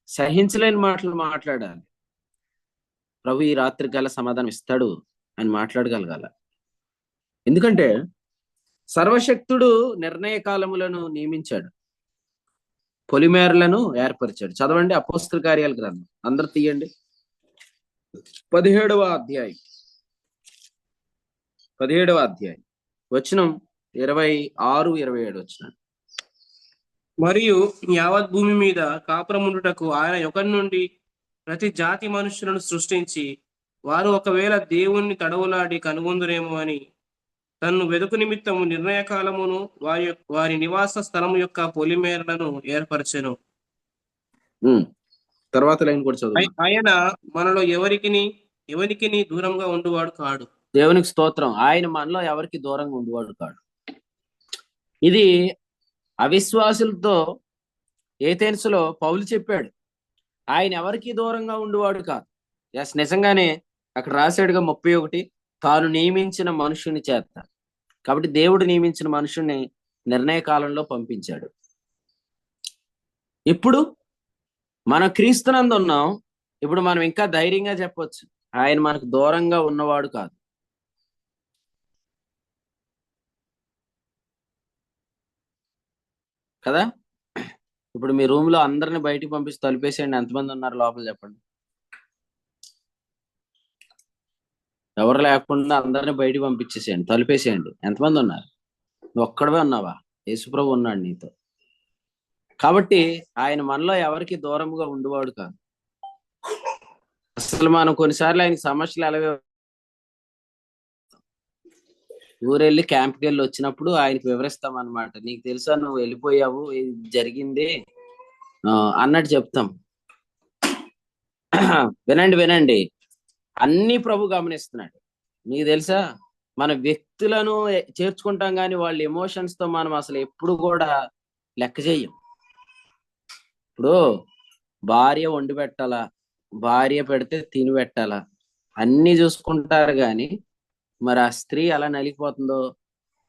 సహించలేని మాటలు మాట్లాడాలి. ప్రభు ఈ రాత్రి గల సమాధానం ఇస్తాడు అని మాట్లాడగలగాల. ఎందుకంటే సర్వశక్తుడు నిర్ణయ కాలములను నియమించాడు, పొలిమేరలను ఏర్పరిచాడు. చదవండి అపోస్తల కార్యాల గ్రంథం, అందరు తీయండి, 17వ అధ్యాయం, 17వ అధ్యాయం వచనం 26, 27 వచనం. మరియు యావత్ భూమి మీద కాపురముండుటకు ఆయన ఒకరి నుండి ప్రతి జాతి మనుషులను సృష్టించి, వారు ఒకవేళ దేవుణ్ణి తడవులాడి కనుగొందురేమో అని తన్ను వెదుకు నిమిత్తము నిర్ణయ కాలమును వారి నివాస స్థలము యొక్క పొలిమేరలను ఏర్పరచెను. తర్వాత లైన్ కూడా చదువు. ఆయన మనలో ఎవరికి దూరంగా ఉండువాడు కాడు. దేవునికి స్తోత్రం. ఆయన మనలో ఎవరికి దూరంగా ఉండువాడు కాడు. ఇది అవిశ్వాసులతో ఏథెన్సులో పౌలు చెప్పాడు, ఆయన ఎవరికి దూరంగా ఉండువాడు కాదు. ఎస్, నిజంగానే అక్కడ రాశాడుగా 31, తాను నియమించిన మనుషుని చేత. కాబట్టి దేవుడు నియమించిన మనుషుని నిర్ణయ కాలంలో పంపించాడు. ఇప్పుడు మనం క్రీస్తునందు ఉన్నాం. ఇప్పుడు మనం ఇంకా ధైర్యంగా చెప్పొచ్చు, ఆయన మనకు దూరంగా ఉన్నవాడు కాదు. కదా? ఇప్పుడు మీ రూమ్ లో అందరిని బయటికి పంపించి తలుపేసేయండి. ఎంతమంది ఉన్నారు లోపల చెప్పండి. ఎవరు లేకుండా అందరిని బయటికి పంపించేసేయండి, తలుపేసేయండి. ఎంతమంది ఉన్నారు? నువ్వు ఒక్కడవే ఉన్నావా? యేసుప్రభు ఉన్నాడు నీతో. కాబట్టి ఆయన మనలో ఎవరికి దూరంగా ఉండేవాడు కాదు. అసలు మనం కొన్నిసార్లు ఆయనకి సమస్యలు ఎలాగో ఊరెళ్ళి క్యాంప్కి వెళ్ళి వచ్చినప్పుడు ఆయనకి వివరిస్తాం అనమాట. నీకు తెలుసా, నువ్వు వెళ్ళిపోయావు, ఇది జరిగింది అన్నట్టు చెప్తాం. వినండి, అన్ని ప్రభు గమనిస్తున్నాడు. మీకు తెలుసా, మన వ్యక్తులను చేర్చుకుంటాం కానీ వాళ్ళ ఎమోషన్స్ తో మనం అసలు ఎప్పుడు కూడా లెక్క చేయం. ఇప్పుడు భార్య వండి పెట్టాలా, భార్య పెడితే తిని పెట్టాలా, అన్ని చూసుకుంటారు కానీ మరి ఆ స్త్రీ ఎలా నలిగిపోతుందో,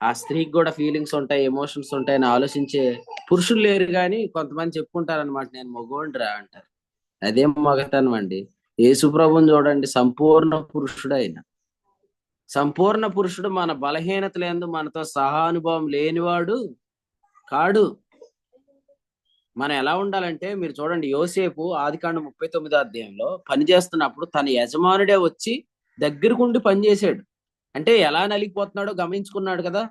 ఆ స్త్రీకి కూడా ఫీలింగ్స్ ఉంటాయి, ఎమోషన్స్ ఉంటాయని ఆలోచించే పురుషులు లేరు. కానీ కొంతమంది చెప్పుకుంటారనమాట, నేను మగోండ్రా అంటారు. అదేం మగతనం అండి? యేసుప్రభుని చూడండి, సంపూర్ణ పురుషుడు. ఆయన సంపూర్ణ పురుషుడు. మన బలహీనతలందు మనతో సహానుభవం లేనివాడు కాడు. మనం ఎలా ఉండాలంటే, మీరు చూడండి, యోసేపు ఆదికాండం 39వ అధ్యాయంలో పనిచేస్తున్నప్పుడు తన యజమానుడే వచ్చి దగ్గరకుండి పనిచేసాడు. అంటే ఎలా నలిగిపోతున్నాడో గమనించుకున్నాడు కదా.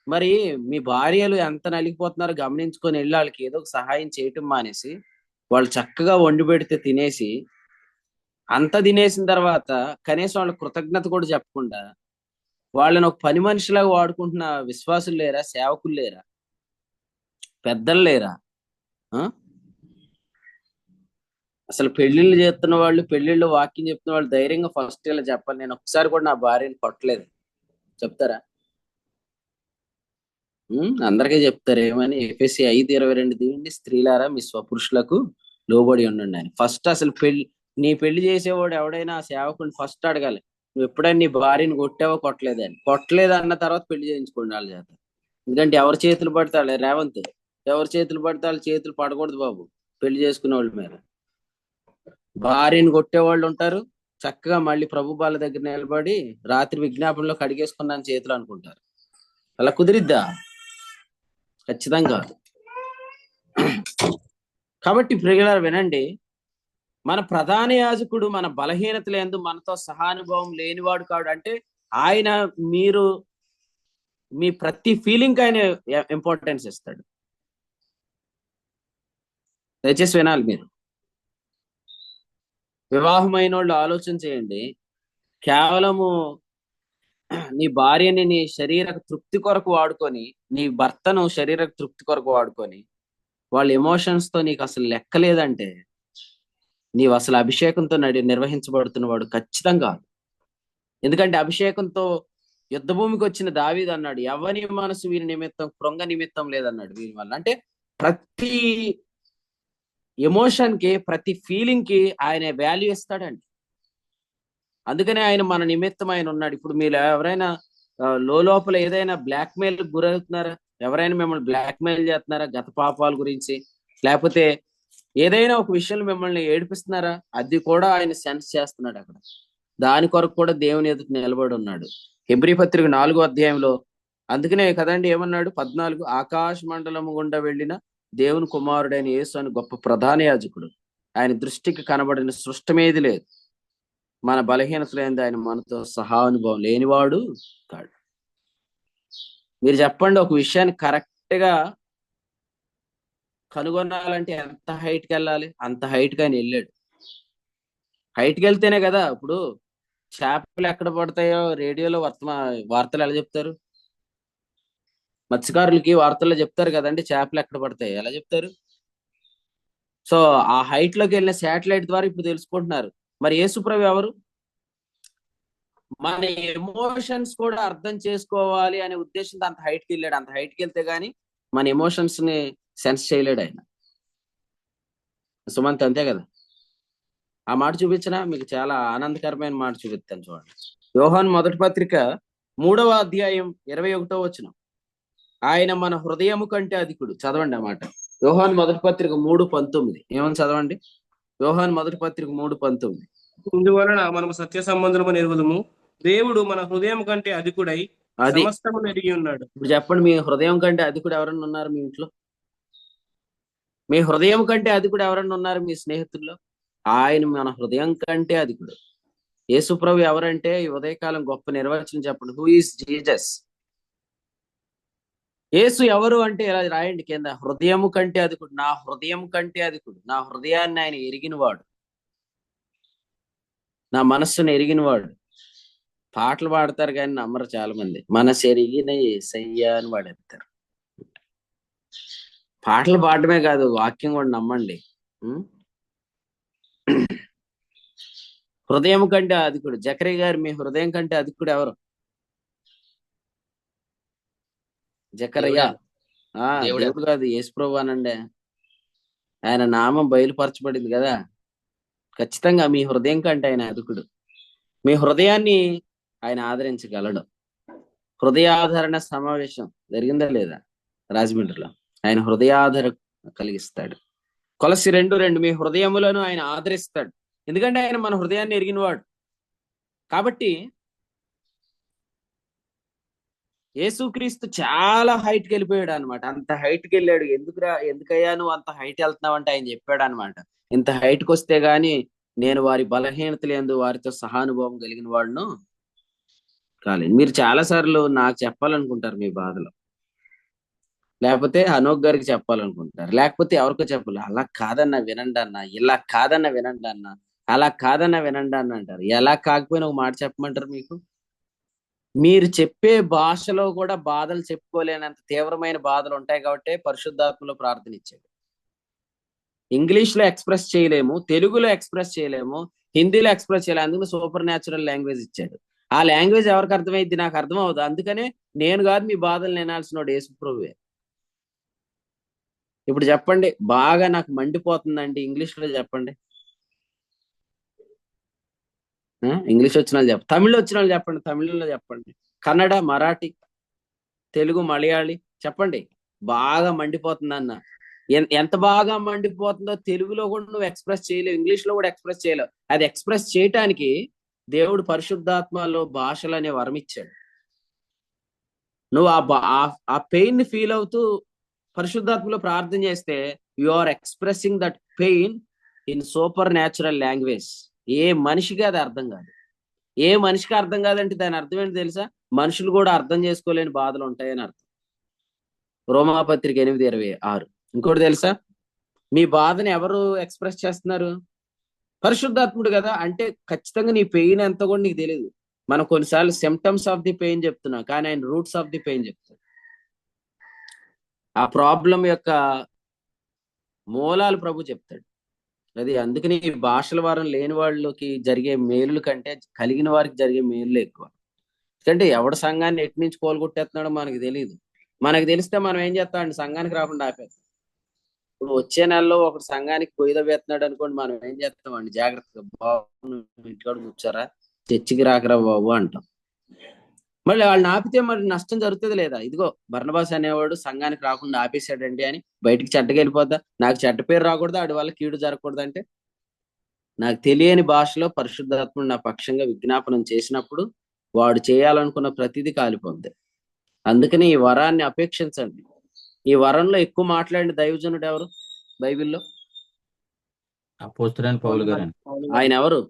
మరి మీ భార్యలు ఎంత నలిగిపోతున్నారో గమనించుకొని వెళ్ళి వాళ్ళకి ఏదో ఒక సహాయం చేయటం మానేసి, వాళ్ళు చక్కగా వండి పెడితే తినేసి, అంత తినేసిన తర్వాత కనీసం వాళ్ళ కృతజ్ఞత కూడా చెప్పకుండా వాళ్ళని ఒక పని మనిషిలాగా వాడుకుంటున్న విశ్వాసులు లేరా? సేవకులు లేరా? పెద్దలు లేరా? అసలు పెళ్లిళ్ళు చేస్తున్న వాళ్ళు, పెళ్లిళ్ళు వాక్యం చెప్తున్న వాళ్ళు ధైర్యంగా ఫస్ట్ ఇలా చెప్పాలి, నేను ఒకసారి కూడా నా భార్యని కొట్టలేదు చెప్తారా? అందరికీ చెప్తారు ఏమని? ఎఫెసీ 5:22 తీయండి. స్త్రీలారా మీ స్వపురుషులకు లోబడి ఉండండి అని. ఫస్ట్ అసలు నీ పెళ్లి చేసేవాడు ఎవడైనా సేవకుని ఫస్ట్ అడగాలి, నువ్వు ఎప్పుడైనా నీ భార్యని కొట్టావో కొట్టలేదని, కొట్టలేదు అన్న తర్వాత పెళ్లి చేయించుకోండి వాళ్ళ చేత. ఎందుకంటే ఎవరి చేతులు పడతాడు రేవంత్, ఎవరి చేతులు పడితే వాళ్ళ చేతులు పడకూడదు బాబు పెళ్లి చేసుకునే వాళ్ళ మీద. భార్యని కొట్టేవాళ్ళు ఉంటారు, చక్కగా మళ్ళీ ప్రభు బాల దగ్గర నిలబడి రాత్రి విజ్ఞాపనలో కడిగేసుకున్నాను చేతులు అనుకుంటారు. అలా కుదిరిద్దా? ఖచ్చితంగా కాదు. కాబట్టి ప్రియులారా వినండి, మన ప్రధాన యాజకుడు మన బలహీనతలందు మనతో సహానుభవం లేనివాడు కాడు. అంటే ఆయన మీరు మీ ప్రతి ఫీలింగ్ ఆయన ఇంపార్టెన్స్ ఇస్తాడు. దయచేసి వినాలి మీరు. వివాహమైన వాళ్ళు ఆలోచన చేయండి, కేవలము నీ భార్యని నీ శరీర తృప్తి కొరకు వాడుకొని, నీ భర్తను శరీర తృప్తి కొరకు వాడుకొని వాళ్ళ ఎమోషన్స్ తో నీకు అసలు లెక్కలేదంటే నీవు అసలు అభిషేకంతో నిర్వహించబడుతున్నవాడు ఖచ్చితంగా. ఎందుకంటే అభిషేకంతో యుద్ధ భూమికి వచ్చిన దావీదు అన్నాడు, ఎవరి మనసు వీరి నిమిత్తం కృంగ నిమిత్తం లేదన్నాడు. వీరి వల్ల అంటే ప్రతి ఎమోషన్ కి, ప్రతి ఫీలింగ్ కి ఆయన వాల్యూ ఇస్తాడండి. అందుకనే ఆయన మన నిమిత్తం ఆయన ఉన్నాడు. ఇప్పుడు మీరు ఎవరైనా లోపల ఏదైనా బ్లాక్ మెయిల్ గురవుతున్నారా? ఎవరైనా మిమ్మల్ని బ్లాక్ మెయిల్ చేస్తున్నారా గత పాపాల గురించి? లేకపోతే ఏదైనా ఒక విషయంలో మిమ్మల్ని ఏడిపిస్తున్నారా? అది కూడా ఆయన సెన్స్ చేస్తున్నాడు అక్కడ. దాని కొరకు కూడా దేవుని ఎదుట నిలబడి ఉన్నాడు. హెబ్రీ పత్రిక 4వ అధ్యాయంలో అందుకనే కదండి ఏమన్నాడు 14, ఆకాశ మండలము గుండా వెళ్ళిన దేవుని కుమారుడైన యేసు అని గొప్ప ప్రధాన యాజకుడు, ఆయన దృష్టికి కనబడిన సృష్టమేది లేదు. మన బలహీనతలేంది ఆయన మనతో సహానుభవం లేనివాడు కాడు. మీరు చెప్పండి, ఒక విషయాన్ని కరెక్ట్ గా కనుగొనాలంటే ఎంత హైట్కి వెళ్ళాలి? అంత హైట్ కి ఆయన వెళ్ళాడు. హైట్కి వెళ్తేనే కదా. ఇప్పుడు చేపలు ఎక్కడ పడతాయో రేడియోలో వార్తలు ఎలా చెప్తారు? మత్స్యకారులకి వార్తల్లో చెప్తారు కదండి, చేపలు ఎక్కడ పడతాయి ఎలా చెప్తారు? సో ఆ హైట్ లోకి వెళ్ళిన శాటిలైట్ ద్వారా ఇప్పుడు తెలుసుకుంటున్నారు. మరి యేసుప్రభు ఎవరు? మన ఎమోషన్స్ కూడా అర్థం చేసుకోవాలి అనే ఉద్దేశంతో అంత హైట్కి వెళ్ళాడు. అంత హైట్కి వెళ్తే గానీ మన ఎమోషన్స్ ని సెన్స్ చేయలేడు ఆయన. సుమంత్ అంతే కదా. ఆ మాట చూపించినా మీకు చాలా ఆనందకరమైన మాట చూపిస్తాను చూడండి. యోహాను మొదటి పత్రిక 3వ అధ్యాయం 21వ వచనం. ఆయన మన హృదయము కంటే అధికుడు. చదవండి ఆ మాట. యోహాను మొదటి పత్రిక 3:19. ఏమని చదవండి? యోహాను మొదటి పత్రిక 3:19. ఇందువలన మనము సత్య సంబంధము ఎరుగుదుము, దేవుడు మన హృదయం కంటే అధికుడై అది సమస్తము ఎరిగి ఉన్నాడు. ఇప్పుడు చెప్పండి, మీ హృదయం కంటే అధికుడు ఎవరన్నా ఉన్నారు మీ ఇంట్లో? మీ హృదయం కంటే అధికుడు ఎవరన్నా ఉన్నారు మీ స్నేహితుల్లో? ఆయన మన హృదయం కంటే అధికుడు. యేసుప్రభు ఎవరంటే ఈ ఉదయకాలం గొప్ప నిర్వచనం చెప్పండి. Who is Jesus? యేసు ఎవరు అంటే ఇలా రాయండి కింద, హృదయము కంటే అధికుడు. నా హృదయం కంటే అధికుడు. నా హృదయాన్ని ఆయన ఎరిగినవాడు, నా మనస్సును ఎరిగినవాడు. పాటలు పాడతారు కానీ నమ్మరు చాలా మంది. మనసు ఎరిగిన యేసయ్యా అని పాడేస్తారు. పాటలు పాడటమే కాదు, వాక్యం కూడా నమ్మండి. హృదయం కంటే అధికుడు. జకరియా గారు, మీ హృదయం కంటే అధికుడు ఎవరు? జకరియా. దేవుడు కాదు, యేసుప్రభు అనండి. ఆయన నామం బయలుపరచబడింది కదా. ఖచ్చితంగా మీ హృదయం కంటే ఆయన అధికుడు. మీ హృదయాన్ని ఆయన ఆదరించగలడు. హృదయాధరణ సమావేశం జరిగిందా లేదా రాజమండ్రిలో? ఆయన హృదయాధర కలిగిస్తాడు. కొలసి 2:2, మీ హృదయములను ఆయన ఆదరిస్తాడు. ఎందుకంటే ఆయన మన హృదయాన్ని ఎరిగినవాడు. కాబట్టి యేసుక్రీస్తు చాలా హైట్కి వెళ్ళిపోయాడు అనమాట. అంత హైట్కి వెళ్ళాడు. ఎందుకయ్యా నువ్వు అంత హైట్ వెళ్తున్నావు అంటే ఆయన చెప్పాడు అనమాట, ఇంత హైట్కి వస్తే గాని నేను వారి బలహీనతలందు వారితో సహానుభవం కలిగిన వాడును కాలేదు. మీరు చాలా సార్లు నాకు చెప్పాలనుకుంటారు మీ బాధలు, లేకపోతే అనోక్ గారికి చెప్పాలనుకుంటారు, లేకపోతే ఎవరికో చెప్పాలి. అలా కాదన్నా వినండి అన్న, ఇలా కాదన్నా వినండి అన్న, అలా కాదన్నా వినండి అన్న అంటారు. ఎలా కాకపోయినా ఒక మాట చెప్పమంటారు మీకు? మీరు చెప్పే భాషలో కూడా బాధలు చెప్పుకోలేనంత తీవ్రమైన బాధలు ఉంటాయి కాబట్టి పరిశుద్ధాత్మలో ప్రార్థన ఇచ్చాడు. ఇంగ్లీష్ లో ఎక్స్ప్రెస్ చేయలేము, తెలుగులో ఎక్స్ప్రెస్ చేయలేము, హిందీలో ఎక్స్ప్రెస్ చేయలేము. అందుకు సూపర్ న్యాచురల్ లాంగ్వేజ్ ఇచ్చాడు. ఆ లాంగ్వేజ్ ఎవరికి అర్థమైంది? నాకు అర్థం అవుతుంది. అందుకనే నేను కాదు మీ బాధలు వినాల్సిన వాడు యేసుప్రభువే. ఇప్పుడు చెప్పండి, బాగా నాకు మండిపోతుందండి ఇంగ్లీష్ లో చెప్పండి. ఇంగ్లీష్ వచ్చిన వాళ్ళు చెప్పండి, తమిళ్ వచ్చిన వాళ్ళు చెప్పండి, తమిళంలో చెప్పండి, కన్నడ, మరాఠీ, తెలుగు, మలయాళీ చెప్పండి. బాగా మండిపోతుంది అన్న. ఎంత బాగా మండిపోతుందో తెలుగులో కూడా నువ్వు ఎక్స్ప్రెస్ చేయలేవు, ఇంగ్లీష్ లో కూడా ఎక్స్ప్రెస్ చేయలేవు. అది ఎక్స్ప్రెస్ చేయటానికి దేవుడు పరిశుద్ధాత్మలో భాషలు అనే వరం ఇచ్చాడు. నువ్వు ఆ పెయిన్ ని ఫీల్ అవుతూ పరిశుద్ధాత్మలో ప్రార్థన చేస్తే you are expressing that pain in supernatural language. ఏ మనిషికి అది అర్థం కాదు. ఏ మనిషికి అర్థం కాదంటే దాని అర్థం ఏంటి తెలుసా? మనుషులు కూడా అర్థం చేసుకోలేని బాధలు ఉంటాయని అర్థం. రోమాపత్రిక 8:26. ఇంకోటి తెలుసా? మీ బాధని ఎవరు ఎక్స్ప్రెస్ చేస్తున్నారు? పరిశుద్ధాత్ముడు కదా. అంటే ఖచ్చితంగా నీ పెయిన్ ఎంత కూడా నీకు తెలియదు. మనం కొన్నిసార్లు సిమ్టమ్స్ ఆఫ్ ది పెయిన్ చెప్తున్నాం, కానీ ఆయన రూట్స్ ఆఫ్ ది పెయిన్ చెప్తాడు. ఆ ప్రాబ్లం యొక్క మూలాలు ప్రభు చెప్తాడు. అది అందుకని ఈ భాషల వారం లేని వాళ్ళకి జరిగే మేలుల కంటే కలిగిన వారికి జరిగే మేలులు ఎక్కువ. ఎందుకంటే ఎవడ సంఘాన్ని ఎటు నుంచి కోలుగొట్టేస్తున్నాడో మనకి తెలియదు. మనకు తెలిస్తే మనం ఏం చేస్తామండి? సంఘానికి రాకుండా ఆపేస్తాం. ఇప్పుడు వచ్చే నెలలో ఒకటి సంఘానికి పొయ్యిలో వేస్తున్నాడు అనుకోండి, మనం ఏం చేస్తామండి? జాగ్రత్తగా, బాబు ఇంటికాడ కూర్చోరా, చర్చికి రాకరా బాబు అంటాం. మళ్ళీ వాళ్ళని ఆపితే మరి నష్టం జరుగుతుంది లేదా? ఇదిగో బర్నబాస్ అనేవాడు సంఘానికి రాకుండా ఆపేశాడండి అని బయటికి చెడ్డకి వెళ్ళిపోద్దా? నాకు చెడ్డ పేరు రాకూడదు, ఆడి వల్ల కీడు జరగకూడదు అంటే నాకు తెలియని భాషలో పరిశుద్ధాత్ముడు నా పక్షంగా విజ్ఞాపనం చేసినప్పుడు వాడు చేయాలనుకున్న ప్రతిదీ కాలిపోద్ది. అందుకని ఈ వరాన్ని అపేక్షించండి. ఈ వరంలో ఎక్కువ మాట్లాడిన దైవజనుడు ఎవరు బైబిల్లో? అపోస్తులైన పౌలు గారండి. ఆయన ఎవరు?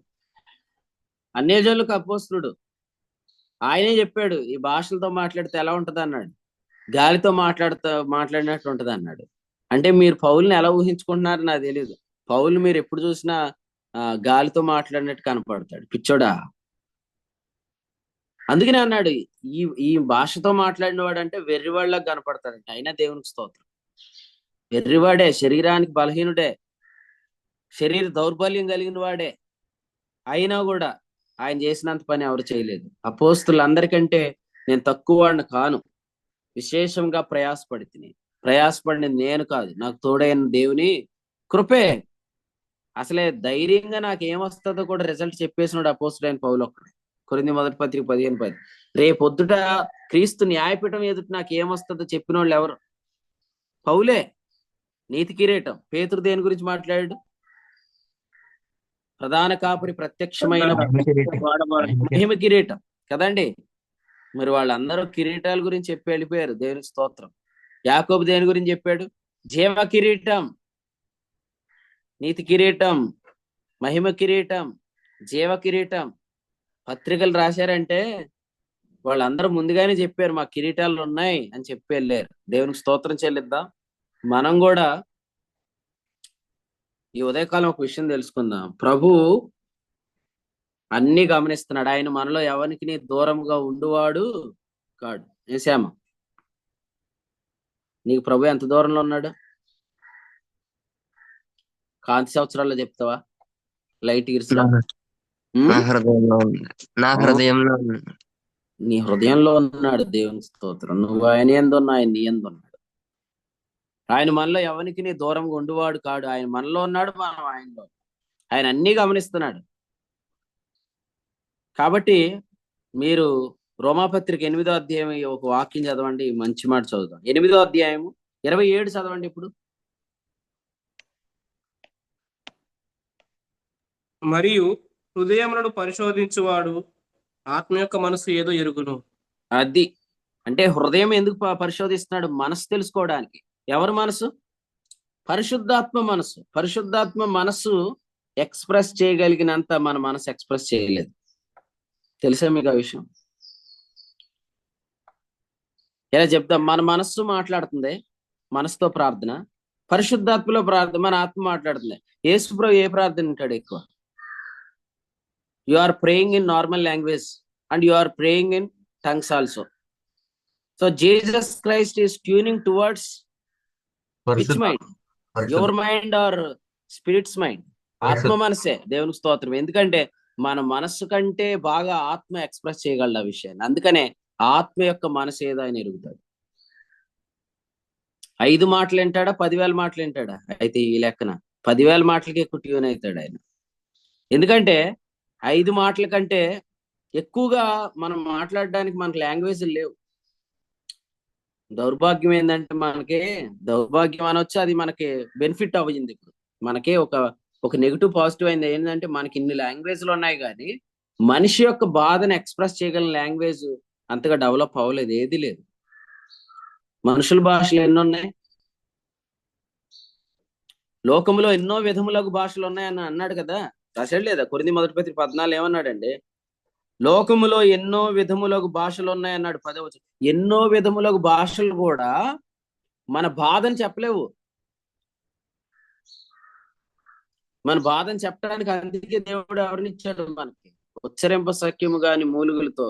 అన్యజనులకు అపోస్తులుడు. ఆయనే చెప్పాడు ఈ భాషలతో మాట్లాడితే ఎలా ఉంటది అన్నాడు. గాలితో మాట్లాడినట్టు ఉంటది అన్నాడు. అంటే మీరు పౌల్ని ఎలా ఊహించుకుంటున్నారు నాకు తెలియదు. పౌలు మీరు ఎప్పుడు చూసినా గాలితో మాట్లాడినట్టు కనపడతాడు, పిచ్చోడా. అందుకనే అన్నాడు ఈ భాషతో మాట్లాడిన వాడు అంటే వెర్రివాళ్ళకి కనపడతాడంట. అయినా దేవునికి స్తోత్రం. వెర్రివాడే, శరీరానికి బలహీనుడే, శరీర దౌర్బల్యం కలిగిన వాడే, అయినా కూడా ఆయన చేసినంత పని ఎవరు చేయలేదు. అపోస్తులందరికంటే నేను తక్కువ వాడిని కాను, విశేషంగా ప్రయాసపడిన నేను కాదు, నాకు తోడైన దేవుని కృపే. అసలే ధైర్యంగా నాకు ఏమొస్తుందో కూడా రిజల్ట్ చెప్పేసినాడు అపోస్తులైన పౌలు ఒక్కడే. కొరింథీ మొదటి పత్రిక 15:10. రేపొద్దుట క్రీస్తు న్యాయపీఠం ఎదుట నాకు ఏమొస్తుందో చెప్పిన వాళ్ళు ఎవరు? పౌలే. నీతి కిరీటం. పేతురు దేని గురించి మాట్లాడాడు? ప్రధాన కాపురి ప్రత్యక్షమైన మహిమ కిరీటం కదండి. మరి వాళ్ళందరూ కిరీటాల గురించి చెప్పి వెళ్ళిపోయారు. దేవునికి స్తోత్రం. యాకోబు దేని గురించి చెప్పాడు? జీవ కిరీటం, నీతి కిరీటం, మహిమ కిరీటం, జీవ కిరీటం. పత్రికలు రాశారంటే వాళ్ళందరూ ముందుగానే చెప్పారు మా కిరీటాలు ఉన్నాయి అని చెప్పి వెళ్ళారు. దేవునికి స్తోత్రం చెల్లిద్దాం. మనం కూడా ఈ ఉదయకాలం ఒక విషయం తెలుసుకుందాం. ప్రభు అన్ని గమనిస్తున్నాడు. ఆయన మనలో ఎవరికి దూరంగా ఉండువాడు కాడు. ఏసామ, నీకు ప్రభు ఎంత దూరంలో ఉన్నాడు? కాంతి సంవత్సరాల్లో చెప్తావా? లైట్ ఇయర్స్ లో? నా హృదయంలో నీ హృదయంలో ఉన్నాడు. దేవుని స్తోత్రం. నువ్వు ఆయన యందు ఉన్నా, ఆయన నీ యందు ఉన్నాడు. ఆయన మనలో ఎవరికి దూరంగా ఉండువాడు కాడు. ఆయన మనలో ఉన్నాడు, మనం ఆయనలో. ఆయన అన్ని గమనిస్తున్నాడు. కాబట్టి మీరు రోమాపత్రిక 8వ అధ్యాయం ఒక వాక్యం చదవండి, మంచి మాట చదువుతాం. 8వ అధ్యాయము 27 చదవండి ఇప్పుడు. మరియు హృదయములను పరిశోధించువాడు ఆత్మ యొక్క మనసు ఏదో ఎరుగును. అది అంటే హృదయం ఎందుకు పరిశోధిస్తున్నాడు? మనసు తెలుసుకోవడానికి. ఎవరి మనసు? పరిశుద్ధాత్మ మనసు. పరిశుద్ధాత్మ మనసు ఎక్స్ప్రెస్ చేయగలిగినంత మన మనసు ఎక్స్ప్రెస్ చేయలేదు. తెలుసా మీకు ఆ విషయం? ఎలా చెప్తాం? మన మనస్సు మాట్లాడుతుంది, మనసుతో ప్రార్థన. పరిశుద్ధాత్మలో ప్రార్థన, మన ఆత్మ మాట్లాడుతుంది. యేసుప్రభు ఏ ప్రార్థన ఉంటాడు ఎక్కువ? You are praying in normal language and you are praying in tongues also. So Jesus Christ is tuning towards which mind? Your mind or spirit's mind? ఆత్మ మనసే. దేవునికి స్తోత్రం. ఎందుకంటే మన మనస్సు కంటే బాగా ఆత్మ ఎక్స్ప్రెస్ చేయగలడు ఆ విషయాన్ని. అందుకనే ఆత్మ యొక్క మనసు ఏదో ఆయన ఎరుగుతాడు. 5 మాటలు వింటాడా, 10,000 మాటలు వింటాడా? అయితే ఈ లెక్కన 10,000 మాటలకి ఎక్కువ ట్యూన్ అవుతాడు ఆయన. ఎందుకంటే 5 మాటల కంటే ఎక్కువగా మనం మాట్లాడడానికి మనకు లాంగ్వేజ్ లేవు. దౌర్భాగ్యం ఏంటంటే దౌర్భాగ్యం అనొచ్చు, అది మనకి బెనిఫిట్ అవ్వయింది. ఇప్పుడు మనకే ఒక నెగిటివ్ పాజిటివ్ అయింది ఏంటంటే మనకి ఇన్ని లాంగ్వేజ్లు ఉన్నాయి, కానీ మనిషి యొక్క బాధను ఎక్స్ప్రెస్ చేయగలిగిన లాంగ్వేజ్ అంతగా డెవలప్ అవ్వలేదు, ఏది లేదు. మనుషుల భాషలు ఎన్ని ఉన్నాయి? లోకంలో ఎన్నో విధములకు భాషలు ఉన్నాయని అన్నాడు కదా, రాశాడు లేదా? కొరింథీ 1:14 ఏమన్నాడండి? లోకములో ఎన్నో విధములకు భాషలు ఉన్నాయన్నాడు 10వ. ఎన్నో విధములకు భాషలు కూడా మన బాధను చెప్పలేవు. మన బాధను చెప్పడానికి అందుకే దేవుడు ఎవరినిచ్చాడు? మనకి ఉచ్చరింప సఖ్యము గాని మూలుగులతో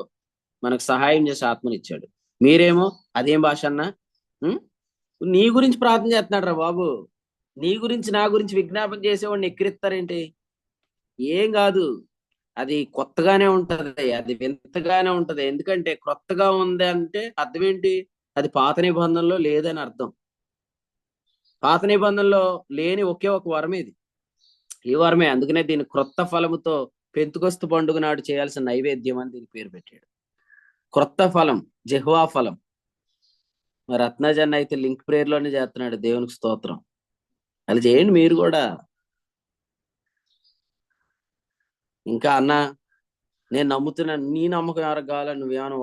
మనకు సహాయం చేసి ఆత్మనిచ్చాడు. మీరేమో అదేం భాష అన్నా నీ గురించి ప్రార్థన చేస్తున్నాడు రా బాబు. నీ గురించి నా గురించి విజ్ఞాపన చేసేవాడిని ఎక్కిరిస్తారేంటి? ఏం కాదు, అది కొత్తగానే ఉంటది, అది వింతగానే ఉంటది. ఎందుకంటే కొత్తగా ఉంది అంటే అర్థం ఏంటి? అది పాత నిబంధనలో లేదని అర్థం. పాత నిబంధనలో లేని ఒకే ఒక వరం ఇది, ఈ వరమే. అందుకనే దీని క్రొత్త ఫలముతో పెంతుకొస్తు పండుగ నాడు చేయాల్సిన నైవేద్యం అని దీనికి పేరు పెట్టాడు. క్రొత్త ఫలం, జెహ్వా ఫలం. మరి రత్నజన్ అయితే లింక్ ప్రేయర్ లోనే చేస్తున్నాడు. దేవునికి స్తోత్రం. అది చేయండి మీరు కూడా. ఇంకా అన్న, నేను నమ్ముతున్నాను, నీ నమ్మకం ఎవరికి కావాలని నువ్వేమైనా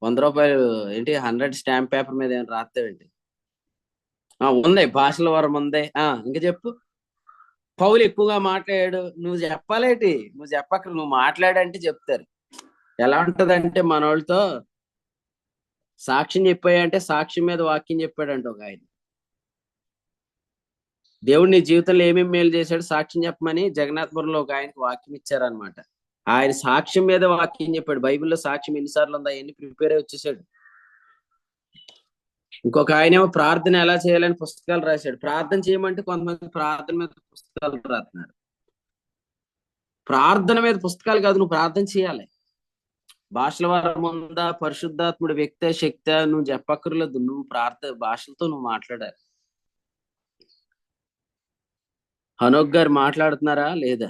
100 రూపాయలు ఏంటి 100 స్టాంప్ పేపర్ మీద ఏమైనా రాస్తావేంటి? ఉంది, భాషల వరం ఉంది. ఇంకా చెప్పు. పౌలు ఎక్కువగా మాట్లాడాడు, నువ్వు చెప్పాలేటి? నువ్వు చెప్పక, నువ్వు మాట్లాడంటే చెప్తారు. ఎలా ఉంటదంటే మనోళ్ళతో సాక్ష్యం చెప్పాయంటే సాక్ష్యం మీద వాక్యం చెప్పాడంట ఒక ఆయన. దేవుడు నీ జీవితంలో ఏమేమి మేలు చేశాడు సాక్ష్యం చెప్పమని జగన్నాథపురంలో ఒక ఆయనకి వాక్యం ఇచ్చారనమాట. ఆయన సాక్ష్యం మీద వాక్యం చెప్పాడు. బైబిల్లో సాక్ష్యం ఎన్నిసార్లు ఉందా ఎన్ని ప్రిపేర్ అయి వచ్చేసాడు. ఇంకొక ఆయన ఏమో ప్రార్థన ఎలా చేయాలని పుస్తకాలు రాశాడు. ప్రార్థన చేయమంటే కొంతమంది ప్రార్థన మీద పుస్తకాలు రాస్తున్నారు. ప్రార్థన మీద పుస్తకాలు కాదు, నువ్వు ప్రార్థన చేయాలి. భాషల వరం ఉందా, పరిశుద్ధాత్ముడు వ్యక్తి శక్తి నువ్వు చెప్పక్కర్లేదు. నువ్వు భాషలతో నువ్వు మాట్లాడాలి. హనోక్ గారు మాట్లాడుతున్నారా లేదా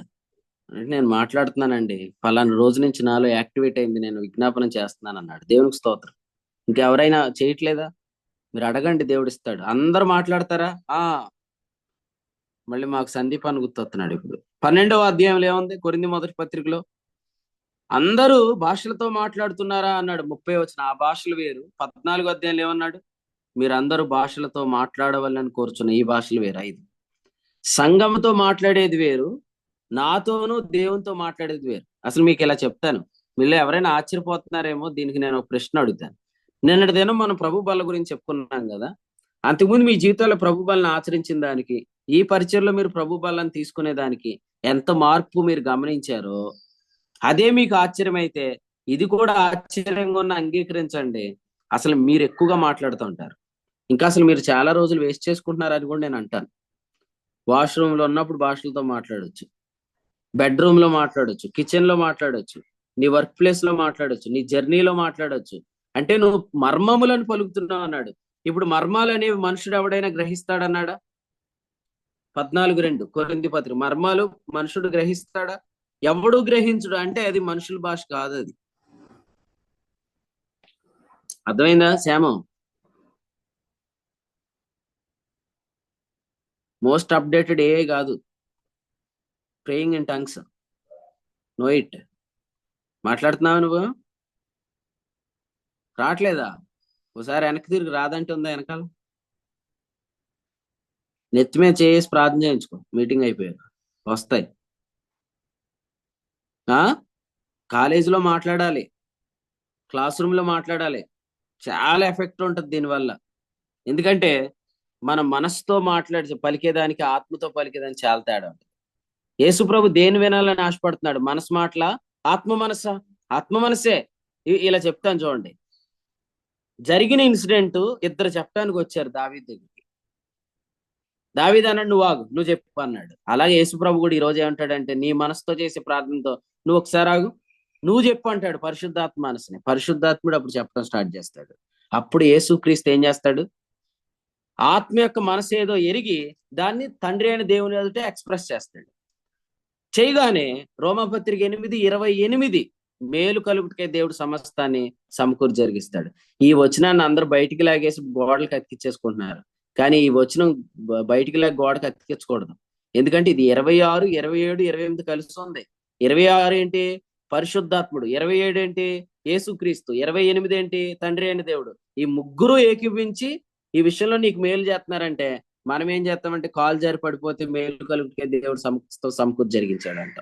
అంటే, నేను మాట్లాడుతున్నానండి, పలానా రోజు నుంచి నాలో యాక్టివేట్ అయింది, నేను విజ్ఞాపనం చేస్తున్నాను అన్నాడు. దేవునికి స్తోత్రం. ఇంకెవరైనా చేయట్లేదా? మీరు అడగండి, దేవుడు ఇస్తాడు. అందరూ మాట్లాడతారా? మళ్ళీ మాకు సందీప్ అని గుర్తొస్తున్నాడు. ఇప్పుడు 12వ అధ్యాయంలో ఏముంది? కొరింథీ మొదటి పత్రికలో అందరూ భాషలతో మాట్లాడుతున్నారా అన్నాడు. 30 ఆ భాషలు వేరు. 14వ అధ్యాయంలో ఏమన్నాడు? మీరందరూ భాషలతో మాట్లాడవాలని కోరుచున్న ఈ భాషలు వేరు. 5 సంఘంతో మాట్లాడేది వేరు, నాతోనూ దేవునితో మాట్లాడేది వేరు. అసలు మీకు ఇలా చెప్తాను, మీలో ఎవరైనా ఆశ్చర్యపోతున్నారేమో. దీనికి నేను ఒక ప్రశ్న అడుగుతాను. నిన్నటి దినం మనం ప్రభు బల గురించి చెప్పుకున్నాం కదా. అంతకుముందు మీ జీవితంలో ప్రభు బలను ఆచరించిన దానికి, ఈ పరిచయంలో మీరు ప్రభు బలను తీసుకునే దానికి ఎంత మార్పు మీరు గమనించారో అదే మీకు ఆశ్చర్యం అయితే, ఇది కూడా ఆశ్చర్యంగా ఉన్న అంగీకరించండి. అసలు మీరు ఎక్కువగా మాట్లాడుతూ ఉంటారు. ఇంకా అసలు మీరు చాలా రోజులు వేస్ట్ చేసుకుంటున్నారు అని కూడా నేను అంటాను. వాష్రూమ్ లో ఉన్నప్పుడు భాషలతో మాట్లాడొచ్చు, బెడ్రూమ్ లో మాట్లాడొచ్చు, కిచెన్ లో మాట్లాడొచ్చు, నీ వర్క్ ప్లేస్ లో మాట్లాడొచ్చు, నీ జర్నీలో మాట్లాడొచ్చు. అంటే నువ్వు మర్మములను పలుకుతున్నావు అన్నాడు. ఇప్పుడు మర్మాలు అనేవి మనుషుడు ఎవడైనా గ్రహిస్తాడన్నాడా? 14:2 కొరింథీ పత్రిక. మర్మాలు మనుషుడు గ్రహిస్తాడా? ఎవడు గ్రహించుడు. అంటే అది మనుషుల భాష కాదు. అది అర్థమైందా శ్యామం? మోస్ట్ అప్డేటెడ్ ఏ కాదు, praying in tongues. Know it. మాట్లాడుతున్నావు నువ్వు? రావట్లేదా? ఒకసారి వెనక్కి తిరిగి రాదంటే ఉందా వెనకాల? నెత్తి మీద చేసి ప్రార్థన చేయించుకో, మీటింగ్ అయిపోయాక వస్తాయి. కాలేజీలో మాట్లాడాలి, క్లాస్ రూమ్ లో మాట్లాడాలి. చాలా ఎఫెక్ట్ ఉంటుంది దీనివల్ల. ఎందుకంటే మన మనసుతో పలికేదానికి ఆత్మతో పలికేదానికి చాలా తేడా ఉంటుంది. యేసు ప్రభు దేని వినాలని ఆశపడుతున్నాడు? మనసు మాటలా, ఆత్మ మనసా? ఆత్మ మనసే. ఇలా చెప్తాను చూడండి. జరిగిన ఇన్సిడెంట్ ఇద్దరు చెప్పడానికి వచ్చారు దావీదు దగ్గరికి. దావీదు అన్నాడు, నువ్వు ఆగు, నువ్వు చెప్పు అన్నాడు. అలాగే యేసు ప్రభు కూడా ఈ రోజు ఏమంటాడంటే, నీ మనసుతో చేసే ప్రార్థనతో నువ్వు ఒకసారి ఆగు, నువ్వు చెప్పు అంటాడు. పరిశుద్ధాత్మ మనసుని. పరిశుద్ధాత్ముడు అప్పుడు చెప్పడం స్టార్ట్ చేస్తాడు. అప్పుడు యేసుక్రీస్తు ఏం చేస్తాడు? ఆత్మ యొక్క మనసు ఏదో ఎరిగి దాన్ని తండ్రి అయిన దేవుని ఎదుట ఎక్స్ప్రెస్ చేస్తాడు. చేయగానే రోమపత్రిక 8:28 మేలు కలుగుటకే దేవుడు సమస్తాన్ని సమకూర్చి జరిగిస్తాడు. ఈ వచనాన్ని అందరూ బయటికి లాగేసి గోడలకు అతికిచ్చేసుకుంటున్నారు. కానీ ఈ వచనం బయటికి లాగి గోడకు అతికించకూడదు. ఎందుకంటే ఇది 26, 27, 28 కలిసి ఉంది. 26 ఏంటి? పరిశుద్ధాత్ముడు. 27 ఏంటి? యేసుక్రీస్తు. 28 ఏంటి? తండ్రి అయిన దేవుడు. ఈ ముగ్గురు ఏకీభించి ఈ విషయంలో నీకు మేలు చేస్తున్నారంటే మనం ఏం చేస్తామంటే కాలు జారి పడిపోతే మేలు కలుగుకే దేవుడు సమకూర్చి జరిగించాడంట.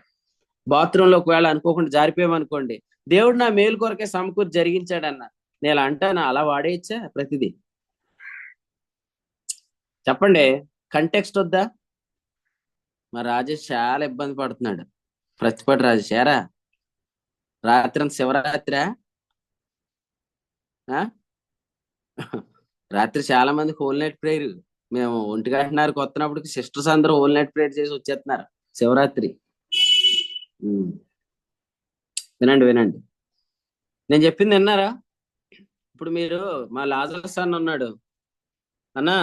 బాత్రూంలో ఒకవేళ అనుకోకుండా జారిపోయామనుకోండి, దేవుడు నా మేలు కొరకే సమకూర్చి జరిగించాడన్న. నేను అంటానా అలా వాడేయచ్చా ప్రతిదీ? చెప్పండి, కంటెక్స్ట్ వద్దా? మరి రాజేష్ చాలా ఇబ్బంది పడుతున్నాడు. ప్రతిపాటి రాజేష్ ఏరా రాత్రి అంత శివరాత్రా? రాత్రి చాలా మంది హోల్ నైట్ ప్రేయర్. మేము 1:30 కొత్తనప్పటికి సిస్టర్స్ అందరూ హోల్ నైట్ ప్రేయర్ చేసి వచ్చేస్తున్నారు శివరాత్రి. వినండి వినండి, నేను చెప్పింది విన్నారా? ఇప్పుడు మీరు మా లాజరస్ అన్న ఉన్నాడు, అన్నా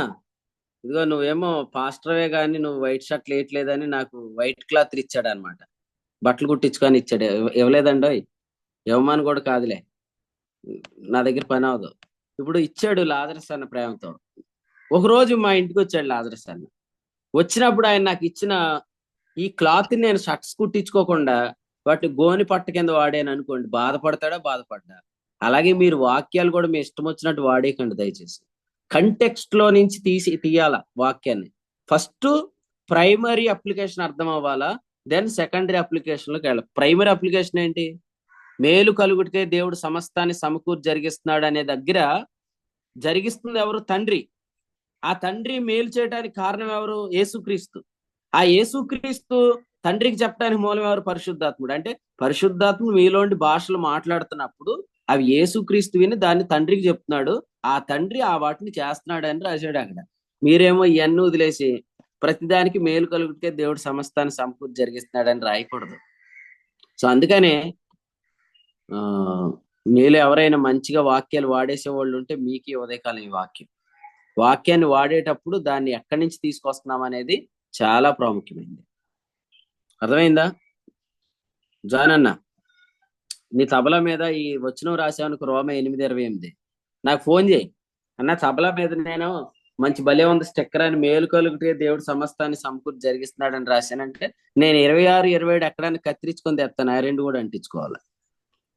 ఇదిగో నువ్వేమో పాస్టర్వే కానీ నువ్వు వైట్ షర్ట్ వేయట్లేదని నాకు వైట్ క్లాత్ ఇచ్చాడు అనమాట. బట్టలు కుట్టించుకొని ఇచ్చాడు. ఇవ్వలేదండో, ఇవ్వమని కూడా కాదులే, నా దగ్గర పని అవదు. ఇప్పుడు ఇచ్చాడు లాజరస్ అన్న ప్రేమతో. ఒకరోజు మా ఇంటికి వచ్చాడు లాజరస్ అన్న. వచ్చినప్పుడు ఆయన నాకు ఇచ్చిన ఈ క్లాత్ నేను షర్ట్స్ కుట్టించుకోకుండా వాటిని గోని పట్ట కింద వాడాను అనుకోండి, బాధపడ్డా. అలాగే మీరు వాక్యాలు కూడా మీ ఇష్టం వచ్చినట్టు వాడేయకండి దయచేసి. కంటెక్స్ట్ లో నుంచి తీయాల వాక్యాన్ని. ఫస్ట్ ప్రైమరీ అప్లికేషన్ అర్థం అవ్వాలా, దెన్ సెకండరీ అప్లికేషన్ లోకి వెళ్ళాలి. ప్రైమరీ అప్లికేషన్ ఏంటి? మేలు కలుగుడితే దేవుడు సమస్తాన్ని సమకూర్చి జరిగిస్తున్నాడు అనే దగ్గర జరిగిస్తుంది ఎవరు? తండ్రి. ఆ తండ్రి మేలు చేయడానికి కారణం ఎవరు? యేసుక్రీస్తు. ఆ యేసుక్రీస్తు తండ్రికి చెప్పడానికి మూలం ఎవరు? పరిశుద్ధాత్ముడు. అంటే పరిశుద్ధాత్ముడు మీలోంటి భాషలు మాట్లాడుతున్నప్పుడు అవి యేసుక్రీస్తు విని దాన్ని తండ్రికి చెప్తున్నాడు. ఆ తండ్రి ఆ వాటిని చేస్తున్నాడు అని రాశాడు అక్కడ. మీరేమో ఇవన్నీ వదిలేసి ప్రతిదానికి మేలు కలుగుటే దేవుడు సమస్తాన్ని సమకూర్చి జరిగిస్తున్నాడు అని రాయకూడదు. సో అందుకనే మీలో ఎవరైనా మంచిగా వాక్యాలు వాడేసే వాళ్ళు ఉంటే మీకు ఉదయకాలం ఈ వాక్యాన్ని వాడేటప్పుడు దాన్ని ఎక్కడి నుంచి తీసుకొస్తున్నాం అనేది చాలా ప్రాముఖ్యమైనది. అర్థమైందా? జాన్ అన్న, నీ తబలా మీద ఈ వచనం రాసావనుకో, రోమ 8:28, నాకు ఫోన్ చేయి అన్న. తబలా మీద నేను మంచి భలే ఉంది స్టిక్కర్ అని మేలు కలుగుటే దేవుడు సమస్తాన్ని సమకూర్చి జరిగిస్తున్నాడని రాశానంటే నేను 26, 27 ఎక్కడానికి కత్తిరించుకొని తెస్తాను. ఆ 2 కూడా అంటించుకోవాలి,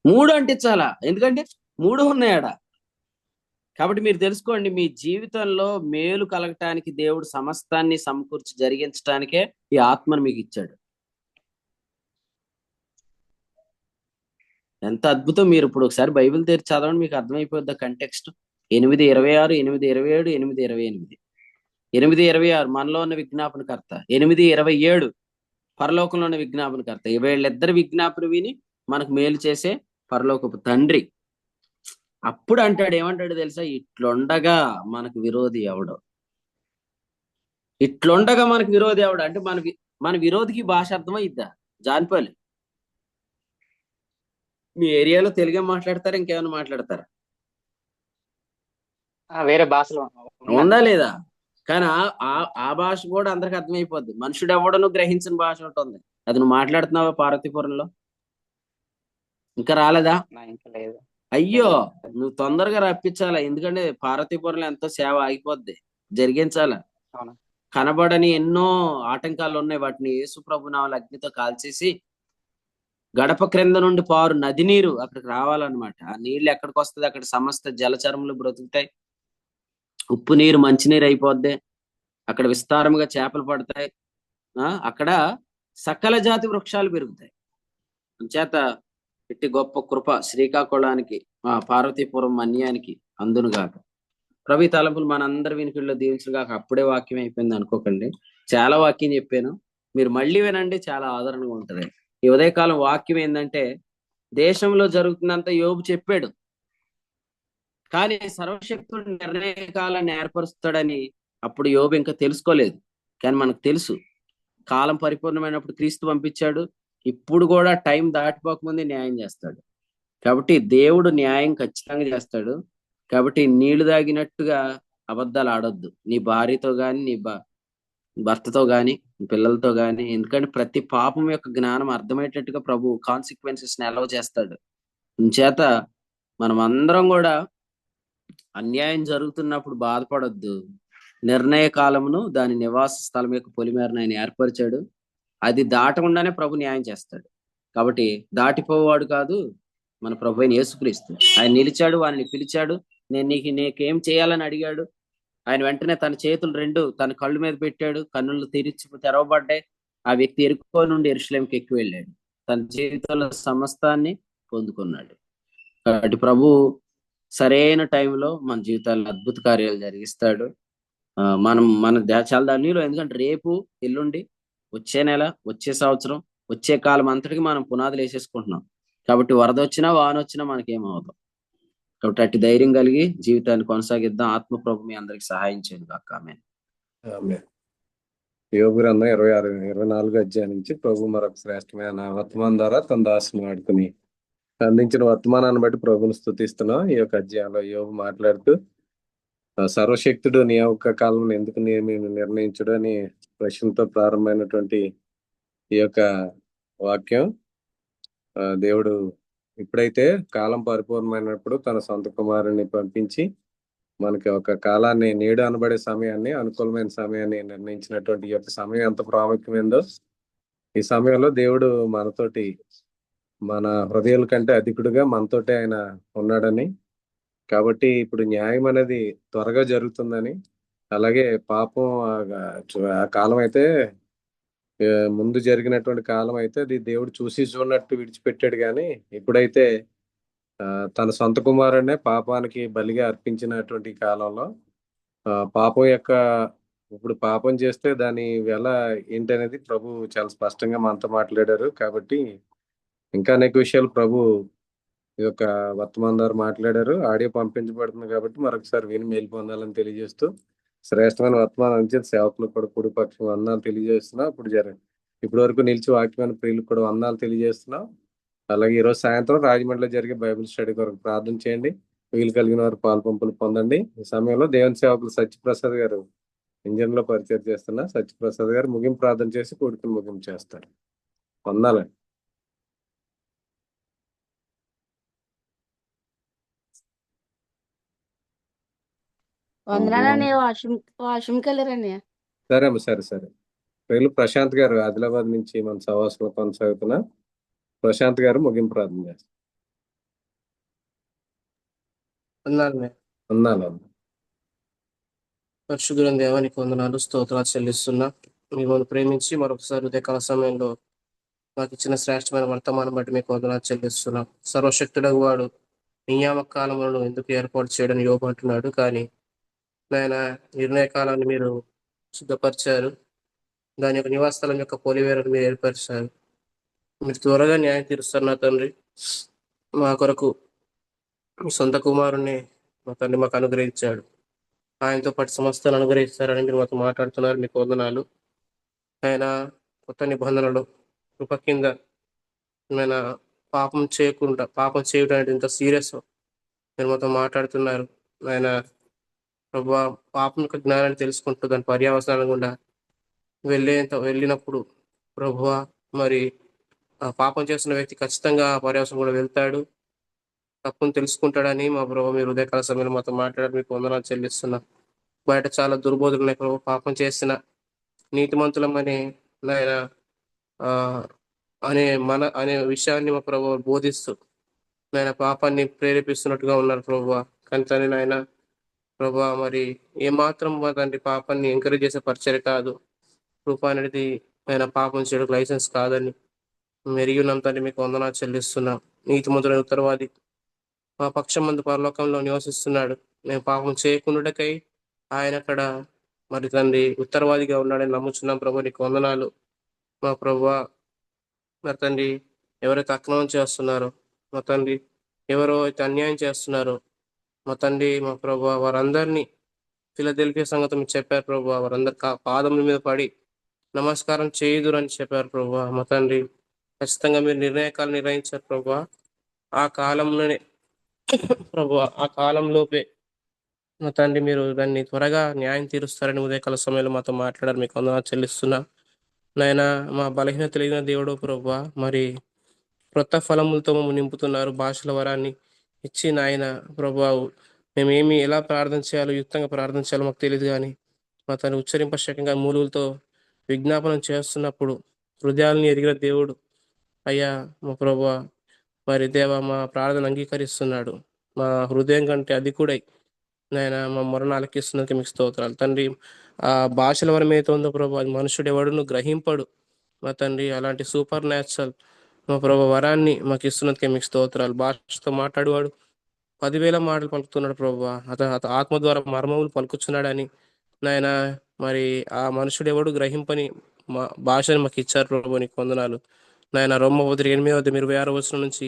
3 అంటించాలా, ఎందుకంటే 3 ఉన్నాయాడ. కాబట్టి మీరు తెలుసుకోండి, మీ జీవితంలో మేలు కలగటానికి దేవుడు సమస్తాన్ని సమకూర్చి జరిగించడానికే ఈ ఆత్మను మీకు ఇచ్చాడు. ఎంత అద్భుతం! మీరు ఇప్పుడు ఒకసారి బైబిల్ తెరిచి చదవండి, మీకు అర్థమైపోద్ది కంటెక్స్ట్. 8:26, 8:27, 8:28. 8:26 మనలో ఉన్న విజ్ఞాపనకర్త, 8:27 పరలోకంలో ఉన్న విజ్ఞాపనకర్త. వీళ్ళిద్దరు విజ్ఞాపన విని మనకు మేలు చేసే పరలోకపు తండ్రి. అప్పుడు అంటాడు, ఏమంటాడు తెలుసా? ఇట్లుండగా మనకు విరోధి ఎవడో. ఇట్లుండగా మనకు విరోధి ఎవడు అంటే మన విరోధికి భాష అర్థమైద్దా? జాన్పల్లి, మీ ఏరియాలో తెలుగే మాట్లాడతారా, ఇంకేమైనా మాట్లాడతారా? వేరే భాషలో ఉందా లేదా? కానీ ఆ భాష కూడా అందరికి అర్థమైపోద్ది. మనుషుడు ఎవడను గ్రహించిన భాష ఉంటుంది. అది నువ్వు మాట్లాడుతున్నావా పార్వతీపురంలో? ఇంకా రాలేదా? ఇంకా లేదు. అయ్యో, నువ్వు తొందరగా రప్పించాలా, ఎందుకంటే పార్వతీపురంలో ఎంతో సేవ ఆగిపోద్ది, జరిగించాలా. కనబడని ఎన్నో ఆటంకాలు ఉన్నాయి, వాటిని యేసు ప్రభు నామమున అగ్నితో కాల్చేసి గడప క్రింద నుండి పారు నది నీరు అక్కడికి రావాలన్నమాట. ఆ నీళ్ళు ఎక్కడికి వస్తుంది? అక్కడ సమస్త జలచరములు బ్రతుకుతాయి. ఉప్పు నీరు మంచినీరు అయిపోద్ది. అక్కడ విస్తారముగా చేపలు పడతాయి. అక్కడ సకల జాతి వృక్షాలు పెరుగుతాయి. చేత ఇట్టి గొప్ప కృప శ్రీకాకుళానికి, పార్వతీపురం మన్యానికి అందునుగాక. ప్రభు తలంపులు మనందరి వినికిడిలో దీవించుగాక. అప్పుడే వాక్యం అయిపోయింది అనుకోకండి, చాలా వాక్యం చెప్పాను. మీరు మళ్ళీ వినండి, చాలా ఆదరణగా ఉంటుంది. ఈ ఉదయకాలం వాక్యం ఏంటంటే, దేశంలో జరుగుతున్నంత యోబు చెప్పాడు, కానీ సర్వశక్తుడు నిర్ణయకాలాన్ని ఏర్పరుస్తాడని అప్పుడు యోబు ఇంకా తెలుసుకోలేదు. కానీ మనకు తెలుసు, కాలం పరిపూర్ణమైనప్పుడు క్రీస్తు పంపించాడు. ఇప్పుడు కూడా టైం దాటిపోకముందే న్యాయం చేస్తాడు. కాబట్టి దేవుడు న్యాయం ఖచ్చితంగా చేస్తాడు. కాబట్టి నీళ్లు తాగినట్టుగా అబద్ధాలు ఆడొద్దు. నీ భార్యతో కానీ భర్తతో గాని పిల్లలతో గాని. ఎందుకంటే ప్రతి పాపం యొక్క జ్ఞానం అర్థమయ్యేటట్టుగా ప్రభు కాన్సిక్వెన్సెస్ ని అలౌ చేస్తాడు. చేత మనం అందరం కూడా అన్యాయం జరుగుతున్నప్పుడు బాధపడొద్దు. నిర్ణయ కాలమును దాని నివాస స్థలం యొక్క పొలిమేరను ఆయన ఏర్పరిచాడు. అది దాటకుండానే ప్రభు న్యాయం చేస్తాడు. కాబట్టి దాటిపోవాడు కాదు మన ప్రభు అయిన యేసుక్రీస్తు. ఆయన నిలిచాడు, వారిని పిలిచాడు. నీకేం చేయాలని అడిగాడు. ఆయన వెంటనే తన చేతులు రెండు తన కళ్ళు మీద పెట్టాడు. కన్నులు తెరవబడ్డాయి. ఆ వ్యక్తి ఎరుకో నుండి యెరూషలేముకి ఎక్కి వెళ్ళాడు. తన జీవితంలో సమస్తాన్ని పొందుకున్నాడు. కాబట్టి ప్రభు సరైన టైంలో మన జీవితాల్లో అద్భుత కార్యాలు జరిగిస్తాడు. మన చాలా ధన్యులు. ఎందుకంటే రేపు, ఎల్లుండి, వచ్చే నెల, వచ్చే సంవత్సరం, వచ్చే కాలం అంతటికి మనం పునాదులు వేసేసుకుంటున్నాం. కాబట్టి వరద వచ్చినా వాన వచ్చినా మనకేమవుతాం. కాబట్టి అట్టి ధైర్యం కలిగి జీవితాన్ని కొనసాగిద్దాం. ఆత్మ ప్రభు మీ అందరికి సహాయం చేయను కాక. ఆమేన్. యోబు గ్రంథం 24 అధ్యాయం నుంచి ప్రభు మరొక శ్రేష్టమైన వర్తమానం ద్వారా తన దాసుని వాడుకుని అందించిన వర్తమానాన్ని బట్టి ప్రభుని స్తుతిస్తున్నాం. ఈ యొక్క అధ్యాయంలో యోబు మాట్లాడుతూ సర్వశక్తుడు నీ యొక్క కాలం ఎందుకు నిర్ణయించడు అని ప్రశ్నతో ప్రారంభమైనటువంటి ఈ యొక్క వాక్యం, దేవుడు ఇప్పుడైతే కాలం పరిపూర్ణమైనప్పుడు తన సొంత కుమారుని పంపించి మనకి ఒక కాలాన్ని, నేడు అనబడే సమయాన్ని, అనుకూలమైన సమయాన్ని నిర్ణయించినటువంటి ఈ యొక్క సమయం ఎంత ప్రాముఖ్యమైందో, ఈ సమయంలో దేవుడు మనతోటి, మన హృదయాల కంటే అధికుడుగా మనతోటి ఆయన ఉన్నాడని, కాబట్టి ఇప్పుడు న్యాయం అనేది త్వరగా జరుగుతుందని, అలాగే పాపం ఆ కాలం అయితే ముందు జరిగినటువంటి కాలం అయితే అది దేవుడు చూసి చూడనట్టు విడిచిపెట్టాడు. కానీ ఇప్పుడైతే తన సొంత కుమారుడినే పాపానికి బలిగా అర్పించినటువంటి కాలంలో పాపం యొక్క, ఇప్పుడు పాపం చేస్తే దాని వెల ఏంటనేది ప్రభు చాలా స్పష్టంగా మనతో మాట్లాడారు. కాబట్టి ఇంకా అనేక విషయాలు ప్రభు ఈ యొక్క వర్తమానం ద్వారా మాట్లాడారు. ఆడియో పంపించబడుతుంది కాబట్టి మరొకసారి విని మేలు పొందాలని తెలియజేస్తూ శ్రేష్టమైన వర్తమానం అందించిన సేవకులకు కూడా కుడి పక్షం వందనాలు తెలియజేస్తున్నా. ఇప్పటి వరకు నిలిచి వాక్యమైన ప్రియులకు కూడా వందనాలు తెలియజేస్తున్నాం. అలాగే ఈరోజు సాయంత్రం రాజమండ్రిలో జరిగే బైబిల్ స్టడీ కొరకు ప్రార్థన చేయండి. వీలు కలిగిన వారు పాలు పంపులు పొందండి. ఈ సమయంలో దేవుని సేవకులు సత్యప్రసాద్ గారు ఇంజన్ లో పరిచయం చేస్తున్నా. సత్యప్రసాద్ గారు ముగింపు ప్రార్థన చేసి కూడికను ముగింపు చేస్తారు. వందాలండి. వందనాలని వాష్రూమ్కి వెళ్ళారండి. సరే అమ్మ, సరే. వీళ్ళు ప్రశాంత్ గారు ఆదిలాబాద్ నుంచి మన సవాసంలో కొనసాగుతున్నా. ప్రశాంత్ గారు ముగింపు ప్రార్థన చేస్తారు. వందనాలు. పరిశుద్ధులైన దేవానికి వందనాలు, స్తోత్రాలు చెల్లిస్తున్నా. మిమ్మల్ని ప్రేమించి మరొకసారి ఉదయకాల సమయంలో మాకు ఇచ్చిన శ్రేష్టమైన వర్తమానం బట్టి మీకు వందనాలు చెల్లిస్తున్నాం. సర్వశక్తుడగు వాడు నియామక కాలములను ఎందుకు ఏర్పాటు చేయడం యోబు అంటున్నాడు. కానీ నాయన నిర్ణయ కాలాన్ని మీరు సిద్ధపరిచారు. దాని యొక్క నివాసస్థలం యొక్క పొలివేరను మీరు ఏర్పరిచారు. మీరు త్వరగా న్యాయం తీరుస్తున్నారు తండ్రి. మా కొరకు మీ సొంత కుమారుణ్ణి మా తండ్రి మాకు అనుగ్రహించాడు. ఆయనతో పాటు సమస్తాన్ని అనుగ్రహిస్తారని మీరు మాతో మాట్లాడుతున్నారు. మీకు వందనాలు. ఆయన కొత్త నిబంధనలు కృప కింద ఆయన పాపం చేయడం అంటే ఇంత సీరియస్ మీరు మాతో మాట్లాడుతున్నారు. ఆయన ప్రభు పాపం యొక్క జ్ఞానాన్ని తెలుసుకుంటూ దాని పర్యావసనాలు గుండా వెళ్ళినప్పుడు ప్రభు మరి ఆ పాపం చేస్తున్న వ్యక్తి ఖచ్చితంగా ఆ పర్యావసనం కూడా వెళ్తాడు, తప్పును తెలుసుకుంటాడని మా ప్రభు మీరు ఉదయకాల సమయంలో మాతో మాట్లాడారు. మీకు వందనాలు చెల్లిస్తున్నా. బయట చాలా దుర్బోధులు ఉన్నాయి ప్రభు. పాపం చేసిన నీతిమంతులమని నాయన అనే విషయాన్ని మా ప్రభు బోధిస్తూ నాయన పాపాన్ని ప్రేరేపిస్తున్నట్టుగా ఉన్నారు ప్రభు. కానీ తను నాయన ప్రభు మరి ఏమాత్రం తండ్రి పాపాన్ని ఎంకరేజ్ చేసే పరిచయం కాదు. కృప అనేది ఆయన పాపం చేయడానికి లైసెన్స్ కాదని మెరిగి ఉన్నాం తండ్రి. మీకు వందనాలు చెల్లిస్తున్నాం. నీతిమంతుడైన ఉత్తరవాది మా పక్షం మందు పరలోకంలో నివసిస్తున్నాడు. మేము పాపం చేయకుండాకై ఆయన అక్కడ మరి తండ్రి ఉత్తరవాదిగా ఉన్నాడని నమ్ముచున్నాం ప్రభు. నీకు వందనాలు మా ప్రభు. మరి తండ్రి ఎవరైతే అక్రమం చేస్తున్నారో మా తండ్రి, ఎవరో అయితే అన్యాయం చేస్తున్నారో మా తండ్రి, మా ప్రభు వారందరినీ ఫిలదెల్ఫియా సంగతి మీరు చెప్పారు ప్రభు. వారందరి పాదముల మీద పడి నమస్కారం చేయుదురు అని చెప్పారు ప్రభు. మా తండ్రి ఖచ్చితంగా మీరు నిర్ణయకాలు నిర్ణయించారు ప్రభు. ఆ కాలంలోనే ప్రభు, ఆ కాలంలోపే మా తండ్రి మీరు దాన్ని త్వరగా న్యాయం తీరుస్తారని ఉదయకాల సమయంలో మాతో మాట్లాడారు, మీకు వందనాలు చెల్లిస్తున్నా. నాయన మా బలహీనత తెలిగిన దేవుడు ప్రభువా, మరి క్రొత్త ఫలములతో మమ్మల్ని నింపుతున్నారు, భాషల వరాన్ని ఇచ్చి నాయన ప్రభువావు మేమేమి ఎలా ప్రార్థన చేయాలో, యుక్తంగా ప్రార్థన చేయాలో మాకు తెలియదు కానీ మా తను ఉచ్చరింపశకంగా మూలులతో విజ్ఞాపనం చేస్తున్నప్పుడు హృదయాలను ఎరిగిన దేవుడు అయ్యా మా ప్రభువా, మరి దేవ మా ప్రార్థన అంగీకరిస్తున్నాడు. మా హృదయం కంటే అధికుడై నాయన మా మొరను ఆలకిస్తున్నందుకు మీకు స్తోత్రాలు తండ్రి. ఆ భాషల వరం ఏదైతే ఉందో ప్రభు, అది మనుషుడు ఎవడును గ్రహింపడు మా తండ్రి. అలాంటి సూపర్ న్యాచురల్ మా ప్రభు వరాన్ని మాకు ఇస్తున్నందుకే మీకు స్తోత్రాలు. భాషతో మాట్లాడేవాడు 10,000 మాటలు పలుకుతున్నాడు ప్రభు, అత ఆత్మ ద్వారా మర్మములు పలుకుతున్నాడని నాయన. మరి ఆ మనుషుడు ఎవడు గ్రహింపని మా భాషని మాకు ఇచ్చారు ప్రభు, నీకు వందనాలు నాయన. రోమపత్రిక 8:26 నుంచి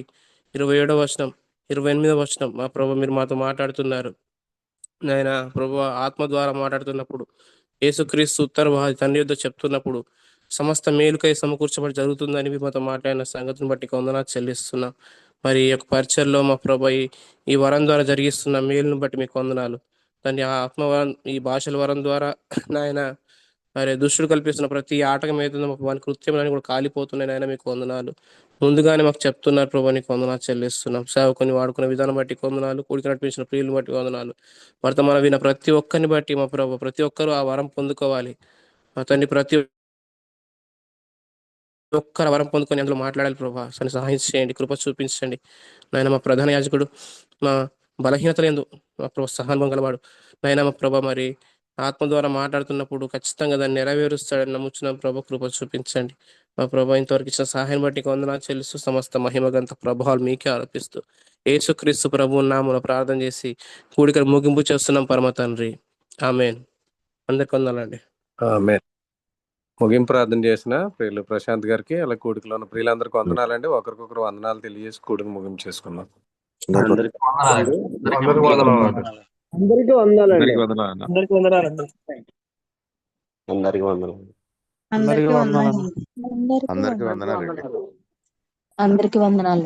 27 28 మా ప్రభు మీరు మాతో మాట్లాడుతున్నారు నాయన. ప్రభు ఆత్మ ద్వారా మాట్లాడుతున్నప్పుడు యేసుక్రీస్తు ఉత్తరవాది తండ్రి యొద్ద చెప్తున్నప్పుడు సమస్త మేలుకై సమకూర్చబడి జరుగుతుందని మీరు మాతో మాట్లాడిన సంగతిని బట్టి వందనాలు చెల్లిస్తున్నాం. మరి ఈ యొక్క పరిచయలో మా ప్రభు ఈ వరం ద్వారా జరిగిస్తున్న మేలును బట్టి మీకు వందనాలు తండ్రి. ఆ ఆత్మ వరం, ఈ భాషల వరం ద్వారా నాయన మరి దుష్టుడు కల్పిస్తున్న ప్రతి ఆటకం ఏదైతుందో వాని కృత్యములని కూడా కాలిపోతున్నాయి నాయన, మీకు వందనాలు. ముందుగానే మాకు చెప్తున్నారు ప్రభు, నీకు వందనాలు చెల్లిస్తున్నాం. సేవకుని వాడుకునే విధానం బట్టి వందనాలు, కూడికి నడిపించిన ప్రియులను బట్టి వందనాలు. వర్తమాన విన ప్రతి ఒక్కరిని బట్టి మా ప్రభు, ప్రతి ఒక్కరూ ఆ వరం పొందుకోవాలి మా తండ్రి. ప్రతి ఒక్కరు వరం పొందుకొని అందులో మాట్లాడాలి ప్రభా, సహాయం చేయండి, కృప చూపించండి నాయన. మా ప్రధాన యాజకుడు మా బలహీనతలందు మా ప్రభు సహానుభవం గలవాడు నాయన. మా ప్రభ మరి ఆత్మ ద్వారా మాట్లాడుతున్నప్పుడు ఖచ్చితంగా దాన్ని నెరవేరుస్తాడని నమ్ముచున్నాం ప్రభు, కృప చూపించండి మా ప్రభు. ఇంతవరకు ఇచ్చిన సహాయం బట్టి వందనాలు చెల్లిస్తూ సమస్త మహిమగంత ప్రభావాలు మీకే ఆరోపిస్తూ యేసుక్రీస్తు ప్రభువు నామమున ప్రార్థన చేసి కూడికలు ముగింపు చేస్తున్నాం పరమ తండ్రి, ఆమేన్. అందరికి వందనాలండి. ఆమేన్. ముగింపు ప్రార్థన చేసిన ప్రియులు ప్రశాంత్ గారికి, అలా కూడికలో ఉన్న ప్రియులందరికీ వందనాలండి. ఒకరికొకరు వందనాలు తెలియజేసి కూడికి ముగింపు చేసుకున్నాం. అందరికీ వందనాలు. అందరికీ వందనాలండి. అందరికీ వందనాలండి. అందరికీ వందనాలు. అందరికి వందనాలండి. అందరికీ వందనాలు. అందరికీ వందనాలు. అందరికీ వందనాలండి. అందరికీ వందనాలు.